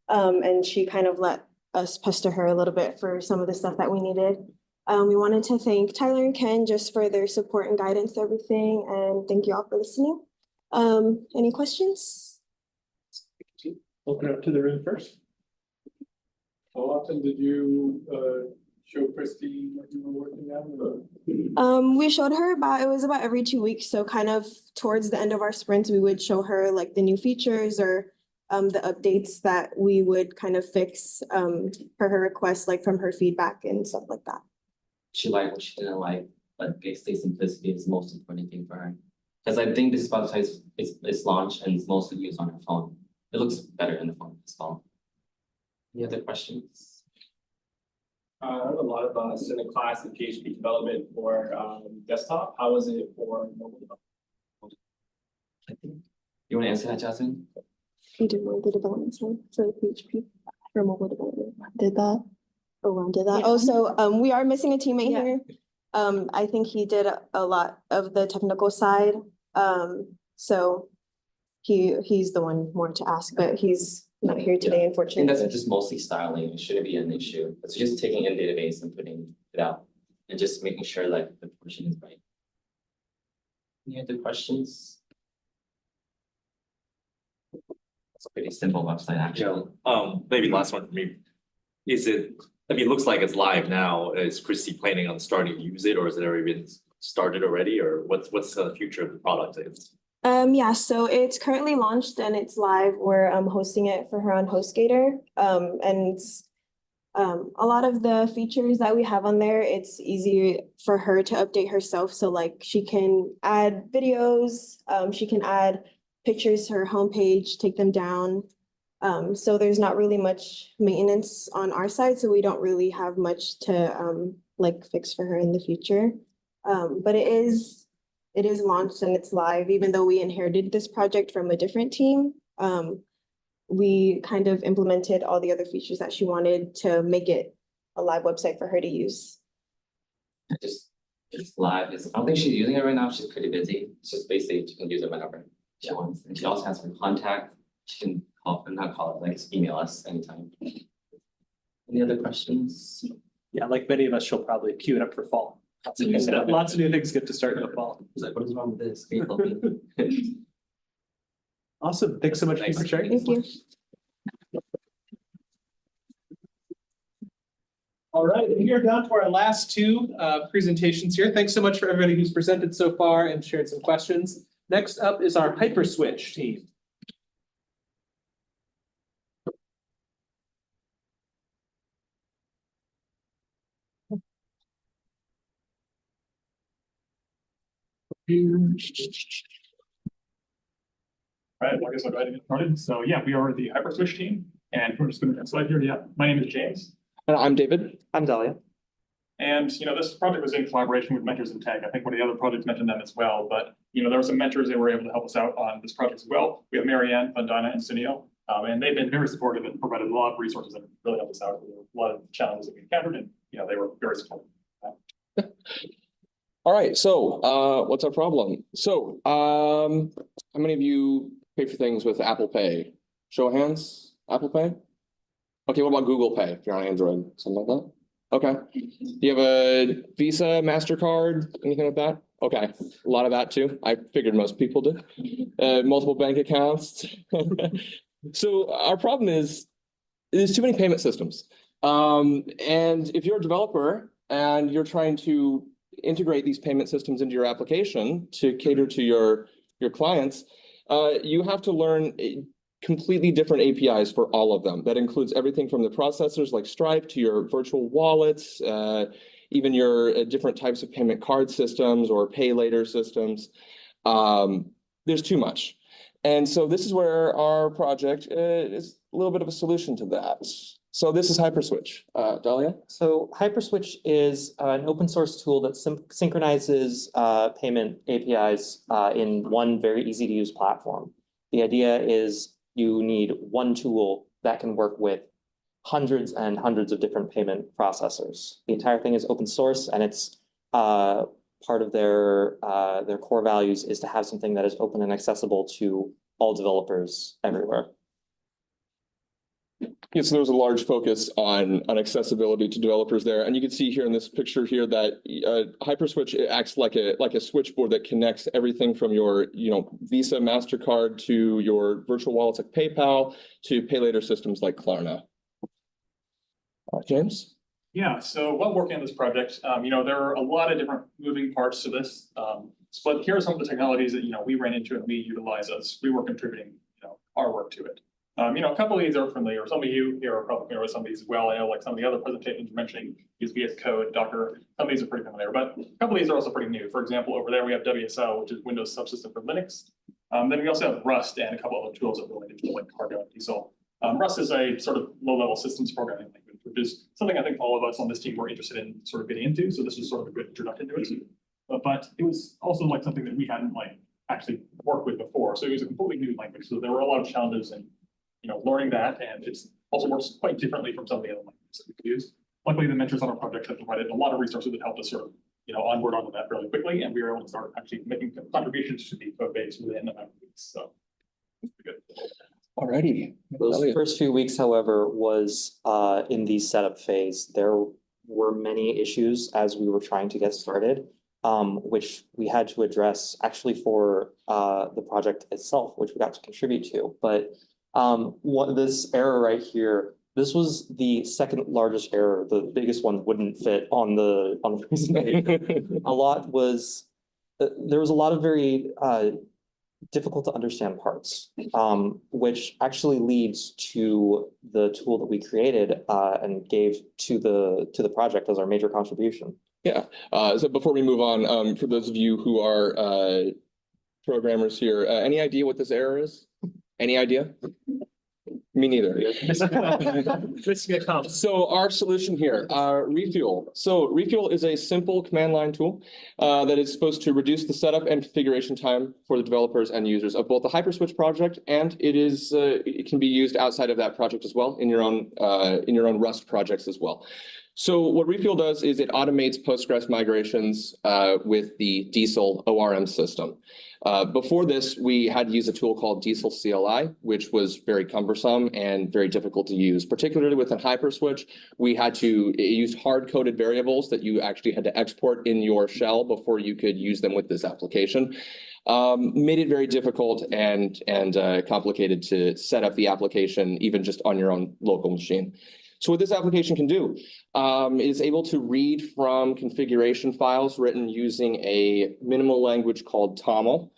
Speaker 10: And she kind of let us pester her a little bit for some of the stuff that we needed. We wanted to thank Tyler and Ken just for their support and guidance to everything, and thank you all for listening. Any questions?
Speaker 18: Open it up to the room first. How often did you show Christy what you were working on?
Speaker 10: We showed her it was about every 2 weeks. So kind of towards the end of our sprints, we would show her like the new features or the updates that we would kind of fix per her request, like from her feedback and stuff like that.
Speaker 9: she liked what she didn't like, but basically simplicity is the most important thing for her. Because I think this website is launched and it's mostly used on her phone. It looks better in the phone as well. Any other questions?
Speaker 3: I have a lot of us in a class in PHP development for desktop. How was it for mobile development?
Speaker 9: I think you want to answer that, Jasmine?
Speaker 10: He did more of the development side for PHP for mobile development. Did that? Oh, Ron did that.
Speaker 22: Yeah.
Speaker 10: Oh, so we are missing a teammate here. I think he did a lot of the technical side. So he's the one more to ask, but he's not here today,
Speaker 9: I think
Speaker 10: unfortunately.
Speaker 9: that's just mostly styling. It shouldn't be an issue. It's just taking in database and putting it out and just making sure like the portion is right. Any other questions? It's a pretty simple website actually.
Speaker 1: Maybe last one for me. Is it, it looks like it's live now. Is Christy planning on starting to use it, or has it already been started already, or what's the future of the product?
Speaker 10: Yeah, so it's currently launched and it's live. We're hosting it for her on HostGator. And a lot of the features that we have on there, it's easy for her to update herself. So like she can add videos, she can add pictures to her homepage, take them down. So there's not really much maintenance on our side, so we don't really have much to like fix for her in the future. But it is launched and it's live, even though we inherited this project from a different team. We kind of implemented all the other features that she wanted to make it a live website for her to use.
Speaker 9: It's live. I don't think she's using it right now. She's pretty busy. It's just basically she can use it whenever she wants. And she also has her contact. She can call, not call it, like email us anytime. Any other questions?
Speaker 2: Yeah, like many of us, she'll probably queue it up for fall. Lots of new things get to start in the fall.
Speaker 9: It's like, what is wrong with this? Can you help me?
Speaker 2: Awesome. Thanks so much for sharing.
Speaker 10: Thank you.
Speaker 2: All right, and we are down to our last two presentations here. Thanks so much for everybody who's presented so far and shared some questions. Next up is our Hyperswitch team.
Speaker 13: Right, well, I guess I'll go ahead and get started. So yeah, we are the Hyperswitch team, and we're just going to slide here. Yeah, my name is James.
Speaker 15: And I'm David.
Speaker 16: I'm Dahlia.
Speaker 13: And this project was in collaboration with Mentors in Tech. I think one of the other projects mentioned them as well, but there were some mentors that were able to help us out on this project as well. We have Marianne, Vandana, and Sunil, and they've been very supportive and provided a lot of resources and really helped us out with a lot of challenges that we encountered, and they were very supportive.
Speaker 15: All right, so what's our problem? So how many of you pay for things with Apple Pay? Show of hands, Apple Pay? Okay, what about Google Pay if you're on Android, something like that? Okay. Do you have a Visa, MasterCard, anything like that? Okay, a lot of that too. I figured most people did. Multiple bank accounts. So our problem is there's too many payment systems. And if you're a developer and you're trying to integrate these payment systems into your application to cater to your clients, you have to learn completely different APIs for all of them. That includes everything from the processors like Stripe to your virtual wallets, even your different types of payment card systems or pay later systems. There's too much. And so this is where our project is a little bit of a solution to that. So this is Hyperswitch. Dahlia?
Speaker 16: So Hyperswitch is an open source tool that synchronizes payment APIs in one very easy to use platform. The idea is you need one tool that can work with hundreds and hundreds of different payment processors. The entire thing is open source, and it's part of their core values is to have something that is open and accessible to all developers everywhere.
Speaker 15: Yeah, so there was a large focus on accessibility to developers there, and you can see here in this picture here that Hyperswitch acts like a switchboard that connects everything from your Visa, MasterCard to your virtual wallets like PayPal to pay later systems like Klarna. James?
Speaker 13: Yeah, so while working on this project, there are a lot of different moving parts to this. But here are some of the technologies that we ran into and we utilize as we were contributing our work to it. A couple of these are familiar. Some of you here are probably familiar with some of these as well. I know like some of the other presentations you're mentioning use VS Code, Docker. Some of these are pretty familiar, but a couple of these are also pretty new. For example, over there we have WSO, which is Windows Subsystem for Linux. Then we also have Rust and a couple other tools that relate to like Cargo and Diesel. Rust is a sort of low-level systems programming language, which is something I think all of us on this team were interested in sort of getting into. So this is sort of a good introduction to it. But it was also like something that we hadn't actually worked with before. So it was a completely new language. So there were a lot of challenges in learning that, and it's also works quite differently from some of the other languages that we could use. Luckily, the mentors on our project have provided a lot of resources that helped us sort of onboard onto that fairly quickly, and we were able to start actually making contributions to the code base within a matter of weeks. So it's good.
Speaker 15: Alrighty.
Speaker 16: Those first few weeks, however, was in the setup phase. There were many issues as we were trying to get started, which we had to address actually for the project itself, which we got to contribute to. But this error right here, this was the second largest error. The biggest one wouldn't fit on the presentation. There was a lot of very difficult to understand parts, which actually leads to the tool that we created and gave to the project as our major contribution.
Speaker 15: Yeah. So before we move on, for those of you who are programmers here, any idea what this error is? Any idea? Me neither. So our solution here, Refuel. So Refuel is a simple command line tool that is supposed to reduce the setup and configuration time for the developers and users of both the Hyperswitch project, and it can be used outside of that project as well in your own Rust projects as well. So what Refuel does is it automates Postgres migrations with the Diesel ORM system. Before this, we had to use a tool called Diesel CLI, which was very cumbersome and very difficult to use. Particularly with a hyperswitch, it used hard-coded variables that you actually had to export in your shell before you could use them with this application. Made it very difficult and complicated to set up the application, even just on your own local machine. So what this application can do is able to read from configuration files written using a minimal language called TOML.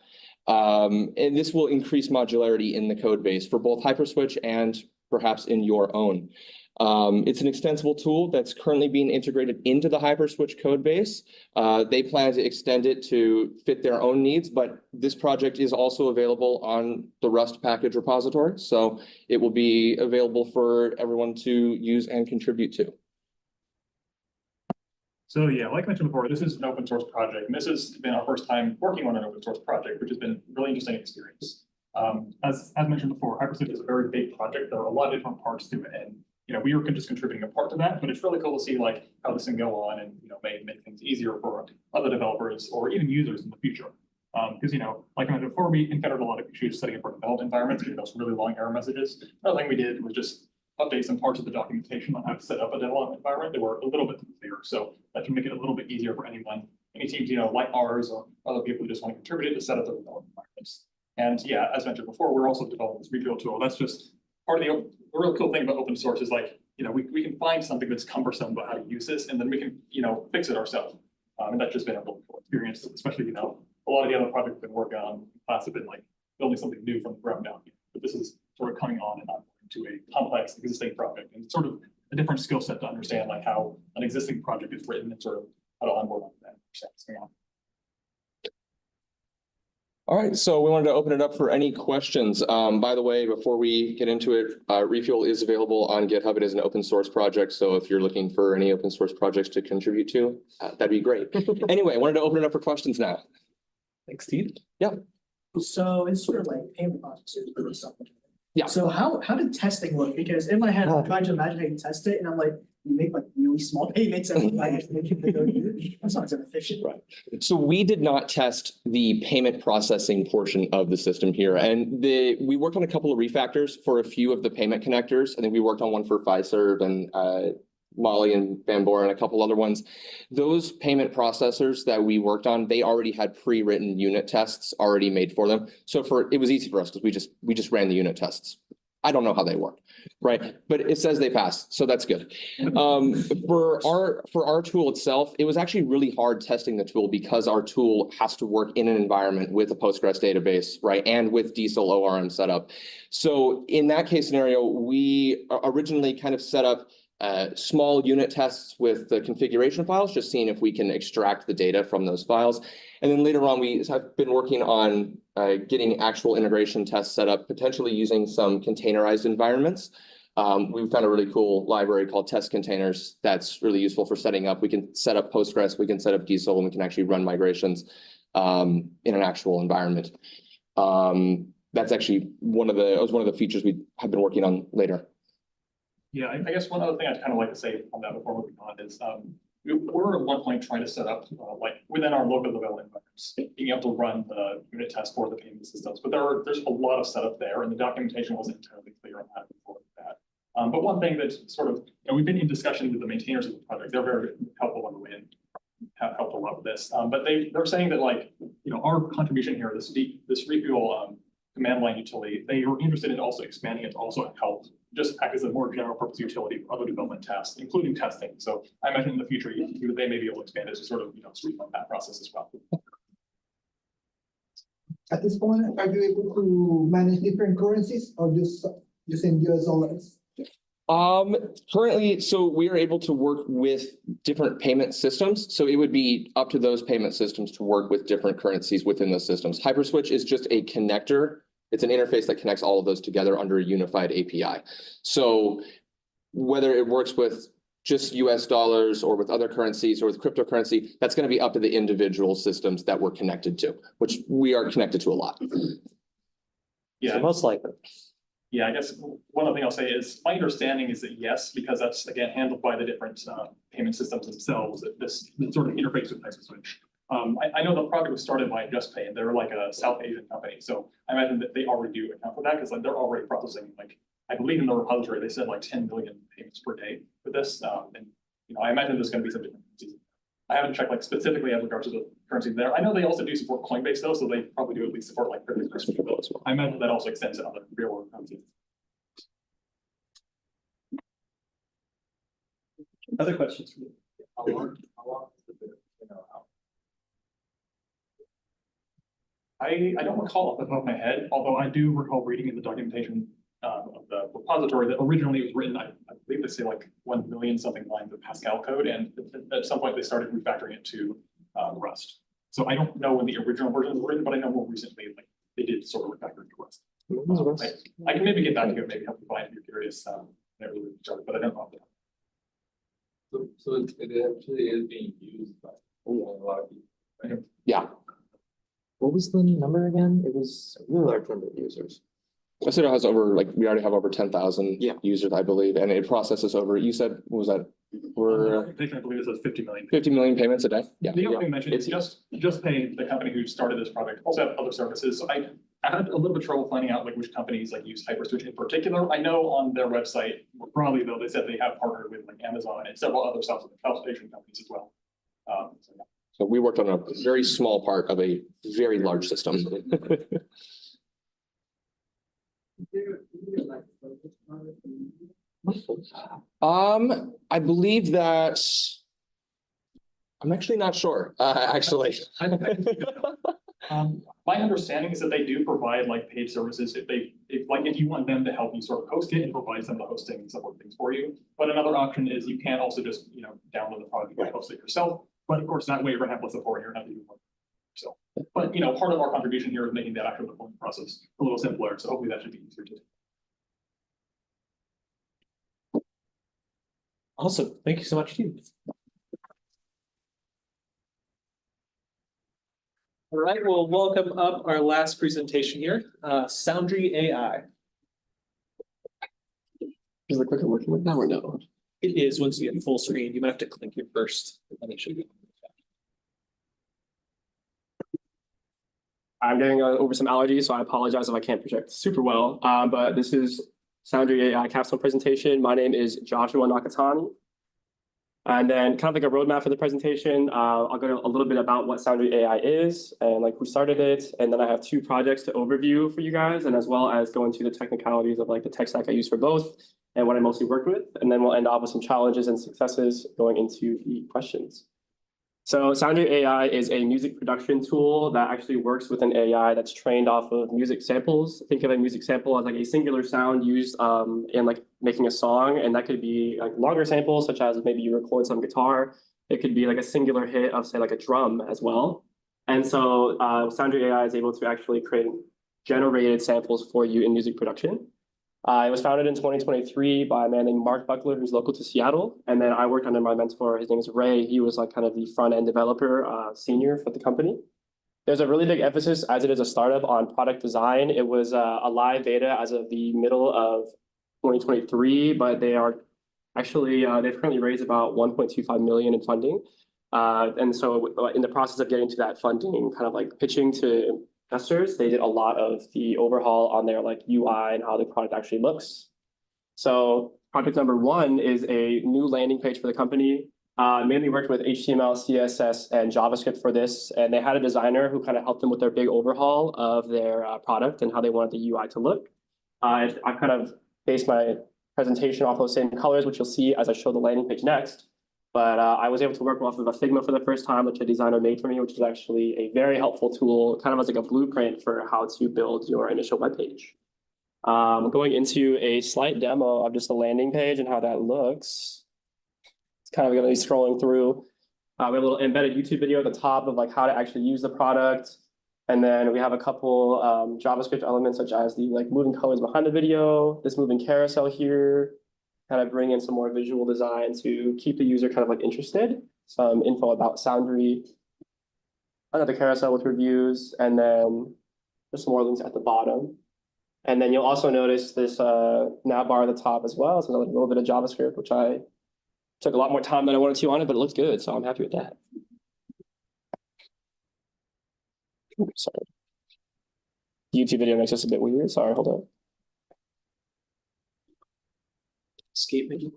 Speaker 15: And this will increase modularity in the code base for both Hyperswitch and perhaps in your own. It's an extensible tool that's currently being integrated into the Hyperswitch code base. They plan to extend it to fit their own needs, but this project is also available on the Rust package repository. So it will be available for everyone to use and contribute to.
Speaker 13: So yeah, like I mentioned before, this is an open source project, and this has been our first time working on an open source project, which has been a really interesting experience. As mentioned before, Hyperswitch is a very big project. There are a lot of different parts to it, and we were just contributing a part to that, but it's really cool to see like how this can go on and make things easier for other developers or even users in the future. Because like I mentioned before, we encountered a lot of issues setting up our development environments, those really long error messages. Another thing we did was just update some parts of the documentation on how to set up a development environment. They were a little bit clearer, so that can make it a little bit easier for any teams like ours or other people who just want to contribute it to set up their development environments. And yeah, as mentioned before, we're also developing this Refuel tool. That's just part of the real cool thing about open source is like, we can find something that's cumbersome about how to use this, and then we can, fix it ourselves. And that's just been a really cool experience, especially, a lot of the other projects we've been working on in the class have been like building something new from the ground up. But this is sort of coming on and on to a complex existing project, and it's sort of a different skill set to understand like how an existing project is written and sort of how to onboard on that.
Speaker 15: All right, so we wanted to open it up for any questions. By the way, before we get into it, Refuel is available on GitHub. It is an open source project, so if you're looking for any open source projects to contribute to, that'd be great. Anyway, I wanted to open it up for questions now.
Speaker 2: Thanks, Steve.
Speaker 15: Yeah.
Speaker 7: So it's sort of like payment processors or something.
Speaker 15: Yeah.
Speaker 7: So how did testing work? Because in my head, I'm trying to imagine how you test it, and I'm like, you make like really small payments and like that's not efficient.
Speaker 15: Right. So we did not test the payment processing portion of the system here. And we worked on a couple of refactors for a few of the payment connectors. I think we worked on one for Fiserv and Molly and Bambora and a couple other ones. Those payment processors that we worked on, they already had pre-written unit tests already made for them. So it was easy for us because we just ran the unit tests. I don't know how they work, right? But it says they passed, so that's good. For our tool itself, it was actually really hard testing the tool because our tool has to work in an environment with a Postgres database, right? And with Diesel ORM setup. So in that case scenario, we originally kind of set up small unit tests with the configuration files, just seeing if we can extract the data from those files. And then later on, we have been working on getting actual integration tests set up, potentially using some containerized environments. We found a really cool library called test containers that's really useful for setting up. We can set up Postgres, we can set up Diesel, and we can actually run migrations in an actual environment. That's actually one of the features we have been working on later.
Speaker 13: Yeah, I guess one other thing I'd kind of like to say on that before moving on is we were at one point trying to set up like within our local development environments, being able to run the unit test for the payment systems. But there's a lot of setup there, and the documentation wasn't entirely clear on how to before that. But one thing that sort of we've been in discussion with the maintainers of the project. They're very helpful on the way and have helped a lot with this. But they're saying that like our contribution here, this Refuel command line utility, they were interested in also expanding it to also help just act as a more general purpose utility for other development tasks, including testing. So I imagine in the future, they may be able to expand it to sort of, streamline that process as well.
Speaker 6: At this point, are you able to manage different currencies or just using US dollars?
Speaker 15: Currently, so we are able to work with different payment systems. So it would be up to those payment systems to work with different currencies within those systems. Hyperswitch is just a connector. It's an interface that connects all of those together under a unified API. So whether it works with just US dollars or with other currencies or with cryptocurrency, that's going to be up to the individual systems that we're connected to, which we are connected to a lot.
Speaker 13: Yeah,
Speaker 16: so most likely.
Speaker 13: Yeah, I guess one other thing I'll say is my understanding is that yes, because that's again handled by the different payment systems themselves, that this sort of interface with Switch. I know the project was started by JustPay and they're like a South Asian company. So I imagine that they already do account for that because like they're already processing like, I believe in the repository, they said like 10 million payments per day for this. And you know, I imagine there's going to be some different currencies. I haven't checked like specifically as regards to the currency there. I know they also do support Coinbase though, so they probably do at least support like cryptocurrency. I imagine that also extends to other real world currencies.
Speaker 2: Other questions from you?
Speaker 18: How long is the bit, you know, how?
Speaker 13: I don't recall off the top of my head, although I do recall reading in the documentation of the repository that originally it was written, I believe they say like 1 million something lines of Pascal code, and at some point they started refactoring it to Rust. So I don't know when the original version was written, but I know more recently like they did sort of refactor it to Rust. I can maybe get back to you and maybe help you find if you're curious. But I don't know.
Speaker 18: So it actually is being used by a lot of people, right?
Speaker 15: Yeah.
Speaker 16: What was the number again? It was a really large number of users.
Speaker 15: Consider has over, like, we already have over 10,000 users, I believe, and it processes over, you said, what was that? We're
Speaker 13: I believe it says 50 million.
Speaker 15: 50 million payments a day? Yeah.
Speaker 13: The other thing I mentioned is JustPay, the company who started this project, also have other services. So I had a little bit of trouble finding out like which companies like use HyperSwitch in particular. I know on their website, broadly though, they said they have partnered with like Amazon and several other South Asian companies as well.
Speaker 15: So we worked on a very small part of a very large system. I believe that I'm actually not sure, actually.
Speaker 13: My understanding is that they do provide like paid services if you want them to help you sort of host it and provide some of the hosting and support things for you. But another option is you can also just, you know, download the product and host it yourself. But of course, that way you're gonna have less support and you're not doing so. But you know, part of our contribution here is making that actual deployment process a little simpler. So hopefully that should be easier to do.
Speaker 2: Awesome. Thank you so much, team. All right, we'll welcome up our last presentation here, Soundry AI.
Speaker 15: Is the clicker working with now or no?
Speaker 2: It is once you get full screen. You might have to click here first, and then it should be.
Speaker 5: I'm getting over some allergies, so I apologize if I can't project super well. But this is Soundry AI Capstone presentation. My name is Joshua Nakatani. And then kind of like a roadmap for the presentation, I'll go a little bit about what Soundry AI is and like who started it. And then I have 2 projects to overview for you guys, and as well as go into the technicalities of like the tech stack I use for both and what I mostly worked with. And then we'll end off with some challenges and successes going into the questions. So Soundry AI is a music production tool that actually works with an AI that's trained off of music samples. Think of a music sample as like a singular sound used in like making a song, and that could be like longer samples, such as maybe you record some guitar. It could be like a singular hit of say like a drum as well. And so Soundry AI is able to actually create generated samples for you in music production. It was founded in 2023 by a man named Mark Buckler, who's local to Seattle. And then I worked under my mentor. His name is Ray. He was like kind of the front end developer, senior for the company. There's a really big emphasis, as it is a startup, on product design. It was a live beta as of the middle of 2023, but they are actually, they've currently raised about 1.25 million in funding. And so in the process of getting to that funding, kind of like pitching to investors, they did a lot of the overhaul on their like UI and how the product actually looks. So project number 1 is a new landing page for the company. Mainly worked with HTML, CSS, and JavaScript for this. And they had a designer who kind of helped them with their big overhaul of their product and how they wanted the UI to look. I kind of based my presentation off those same colors, which you'll see as I show the landing page next. But I was able to work off of a Figma for the first time, which a designer made for me, which is actually a very helpful tool, kind of as like a blueprint for how to build your initial web page. Going into a slight demo of just the landing page and how that looks. It's kind of going to be scrolling through. We have a little embedded YouTube video at the top of like how to actually use the product. And then we have a couple JavaScript elements, such as the like moving colors behind the video, this moving carousel here. Kind of bring in some more visual design to keep the user kind of like interested. Some info about Soundry, another carousel with reviews, and then just some more links at the bottom. And then you'll also notice this nav bar at the top as well. So a little bit of JavaScript, which I took a lot more time than I wanted to on it, but it looks good. So I'm happy with that. Oops, sorry. YouTube video makes this a bit weird. Sorry, hold on. Escape menu.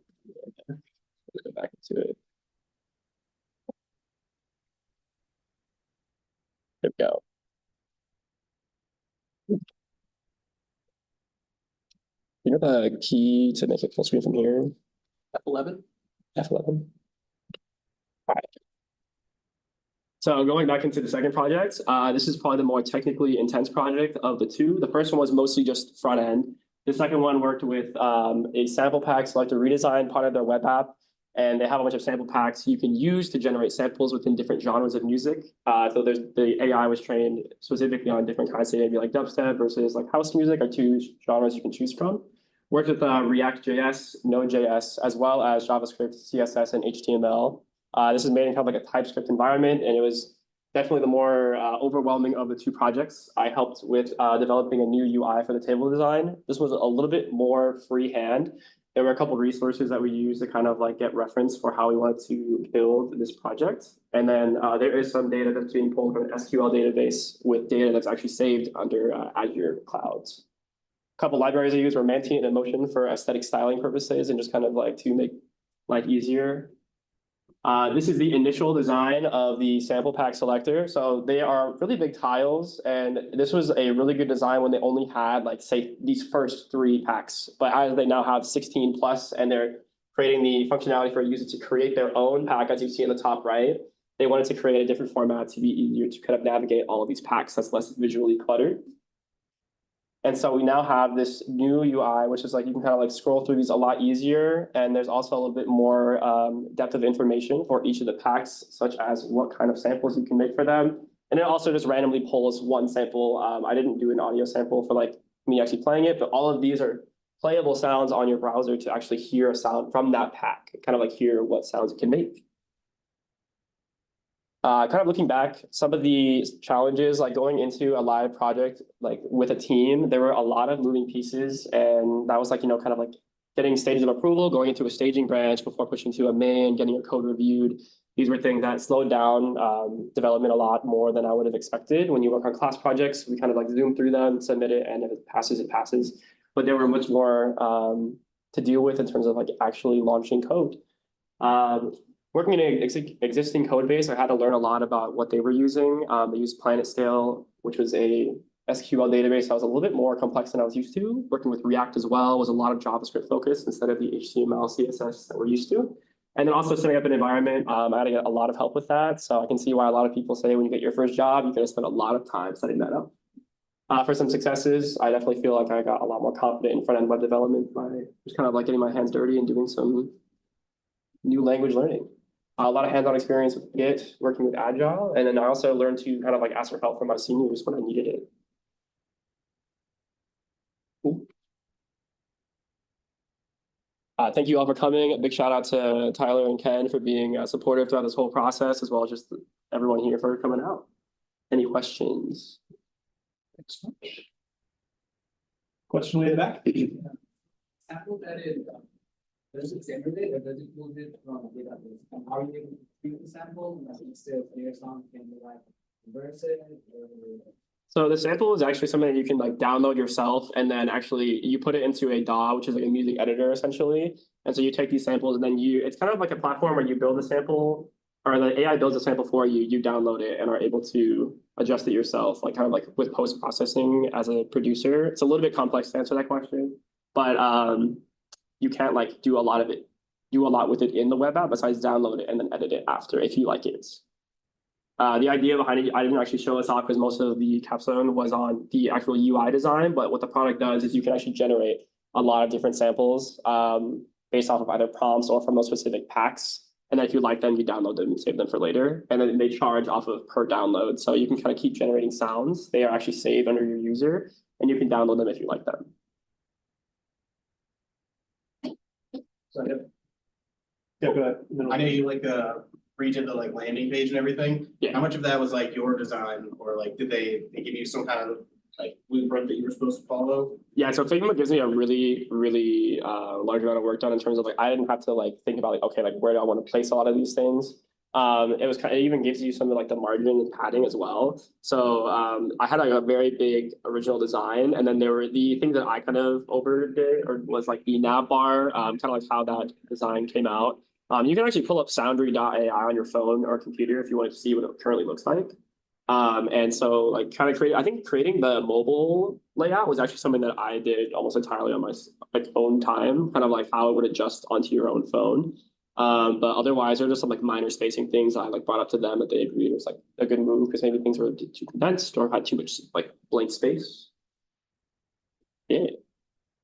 Speaker 5: Let's go back into it. There we go. You know the key to make it full screen from here?
Speaker 2: F11.
Speaker 5: F11. All right. So going back into the second project, this is probably the more technically intense project of the two. The first one was mostly just front end. The second one worked with a sample pack selector redesign, part of their web app. And they have a bunch of sample packs you can use to generate samples within different genres of music. So the AI was trained specifically on different kinds, say maybe like dubstep versus like house music are two genres you can choose from. Worked with React.js, Node.js, as well as JavaScript, CSS, and HTML. This is made in kind of like a TypeScript environment, and it was definitely the more overwhelming of the two projects. I helped with developing a new UI for the table design. This was a little bit more freehand. There were a couple of resources that we used to kind of like get reference for how we wanted to build this project. And then there is some data that's being pulled from an SQL database with data that's actually saved under Azure clouds. A couple libraries I used were Manti and Emotion for aesthetic styling purposes and just kind of like to make life easier. This is the initial design of the sample pack selector. So they are really big tiles, and this was a really good design when they only had like say these first 3 packs. But as they now have 16 plus, and they're creating the functionality for a user to create their own pack, as you see in the top right, they wanted to create a different format to be easier to kind of navigate all of these packs that's less visually cluttered. And so we now have this new UI, which is like you can kind of like scroll through these a lot easier. And there's also a little bit more depth of information for each of the packs, such as what kind of samples you can make for them. And it also just randomly pulls one sample. I didn't do an audio sample for like me actually playing it, but all of these are playable sounds on your browser to actually hear a sound from that pack, kind of like hear what sounds it can make. Kind of looking back, some of the challenges, like going into a live project, like with a team, there were a lot of moving pieces, and that was like, you know, kind of like getting stages of approval, going into a staging branch before pushing to a main, getting your code reviewed. These were things that slowed down development a lot more than I would have expected. When you work on class projects, we kind of like zoom through them, submit it, and if it passes, it passes. But there were much more to deal with in terms of like actually launching code. Working in an existing code base, I had to learn a lot about what they were using. They used PlanetScale, which was a SQL database that was a little bit more complex than I was used to. Working with React as well was a lot of JavaScript focus instead of the HTML, CSS that we're used to. And then also setting up an environment, I had to get a lot of help with that. So I can see why a lot of people say when you get your first job, you're going to spend a lot of time setting that up. For some successes, I definitely feel like I got a lot more confident in front-end web development by just kind of like getting my hands dirty and doing some new language learning. A lot of hands-on experience with Git, working with Agile, and then I also learned to kind of like ask for help from my seniors when I needed it. Thank you all for coming. A big shout out to Tyler and Ken for being supportive throughout this whole process, as well as just everyone here for coming out. Any questions?
Speaker 2: Thanks so much. Question way in the back.
Speaker 14: Sample that is, does it generate or does it move it from a database? And how are you able to treat the sample? And it still clear sound, can you like reverse it?
Speaker 5: So the sample is actually something that you can like download yourself, and then actually you put it into a DAW, which is like a music editor essentially. And so you take these samples and then it's kind of like a platform where you build a sample, or the AI builds a sample for you, you download it and are able to adjust it yourself, like kind of like with post-processing as a producer. It's a little bit complex to answer that question, but you can't like do a lot with it in the web app besides download it and then edit it after if you like it. The idea behind it, I didn't actually show this off because most of the capstone was on the actual UI design, but what the product does is you can actually generate a lot of different samples based off of either prompts or from those specific packs. And then if you like them, you download them and save them for later. And then they charge off of per download. So you can kind of keep generating sounds. They are actually saved under your user, and you can download them if you like them.
Speaker 2: Yeah, go ahead. I know you like redid the like landing page and everything.
Speaker 5: Yeah.
Speaker 2: How much of that was like your design, or like did they give you some kind of like blueprint that you were supposed to follow?
Speaker 5: Yeah, so Figma gives me a really, really large amount of work done in terms of like I didn't have to like think about like, okay, like where do I want to place a lot of these things. It even gives you some of like the margin and padding as well. So I had like a very big original design, and then there were the things that I kind of overdid or was like the nav bar, kind of like how that design came out. You can actually pull up Soundry.ai on your phone or computer if you want to see what it currently looks like. And so like kind of I think creating the mobile layout was actually something that I did almost entirely on my like own time, kind of like how it would adjust onto your own phone. But otherwise, there are just some like minor spacing things I like brought up to them that they agreed was like a good move because maybe things were too condensed or had too much like blank space. Yeah.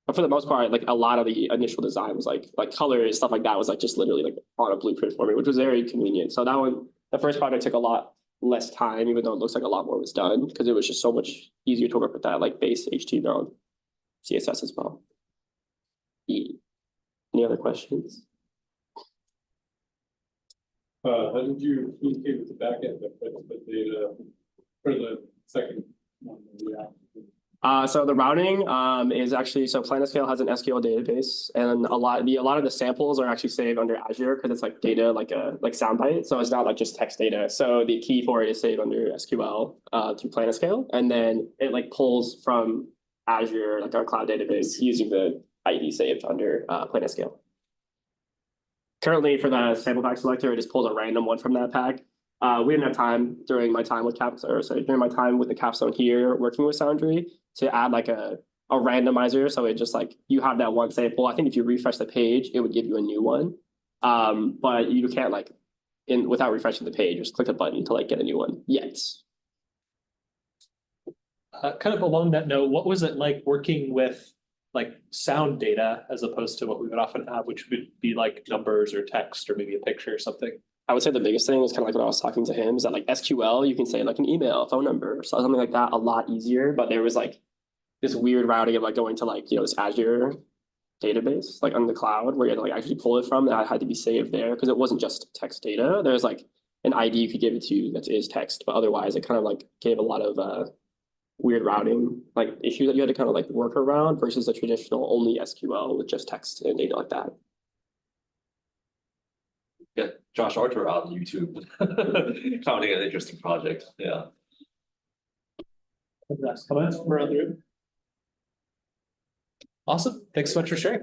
Speaker 5: But for the most part, like a lot of the initial design was like color and stuff like that was like just literally like on a blueprint for me, which was very convenient. So that one, the first project took a lot less time, even though it looks like a lot more was done because it was just so much easier to work with that like base HTML, CSS as well. Any other questions?
Speaker 18: How did you communicate with the backend that puts the data for the second one?
Speaker 5: So the routing is actually so Planetscale has an SQL database, and a lot of the samples are actually saved under Azure because it's like data like soundbite, so it's not like just text data. So the key for it is saved under SQL through Planetscale, and then it like pulls from Azure like our cloud database using the ID saved under Planetscale. Currently, for the sample pack selector, it just pulls a random one from that pack. We didn't have time during my time with during my time with the Capstone here working with Soundry to add like a randomizer. So it just like you have that one sample. I think if you refresh the page, it would give you a new one. But you can't like without refreshing the page, just click a button to like get a new one yet.
Speaker 2: Kind of along that note, what was it like working with like sound data as opposed to what we would often have, which would be like numbers or text or maybe a picture or something?
Speaker 5: I would say the biggest thing is kind of like when I was talking to him is that like SQL, you can say like an email, phone number, or something like that a lot easier. But there was like this weird routing of like going to like, this Azure database, like on the cloud where you had to like actually pull it from. That had to be saved there because it wasn't just text data. There's like an ID you could give it to that is text, but otherwise it kind of like gave a lot of weird routing like issues that you had to kind of like work around versus a traditional only SQL with just text and data like that.
Speaker 1: Yeah, Josh Archer on YouTube. Founding an interesting project. Yeah.
Speaker 2: Last comments from around the room? Awesome. Thanks so much for sharing.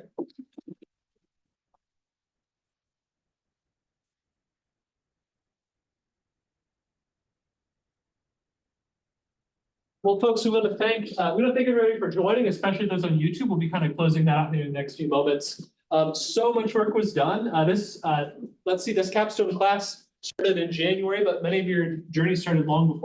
Speaker 2: Well, folks, we want to thank everybody for joining, especially those on YouTube. We'll be kind of closing that out in the next few moments. So much work was done. Let's see, this capstone class started in January, but many of your journeys started long before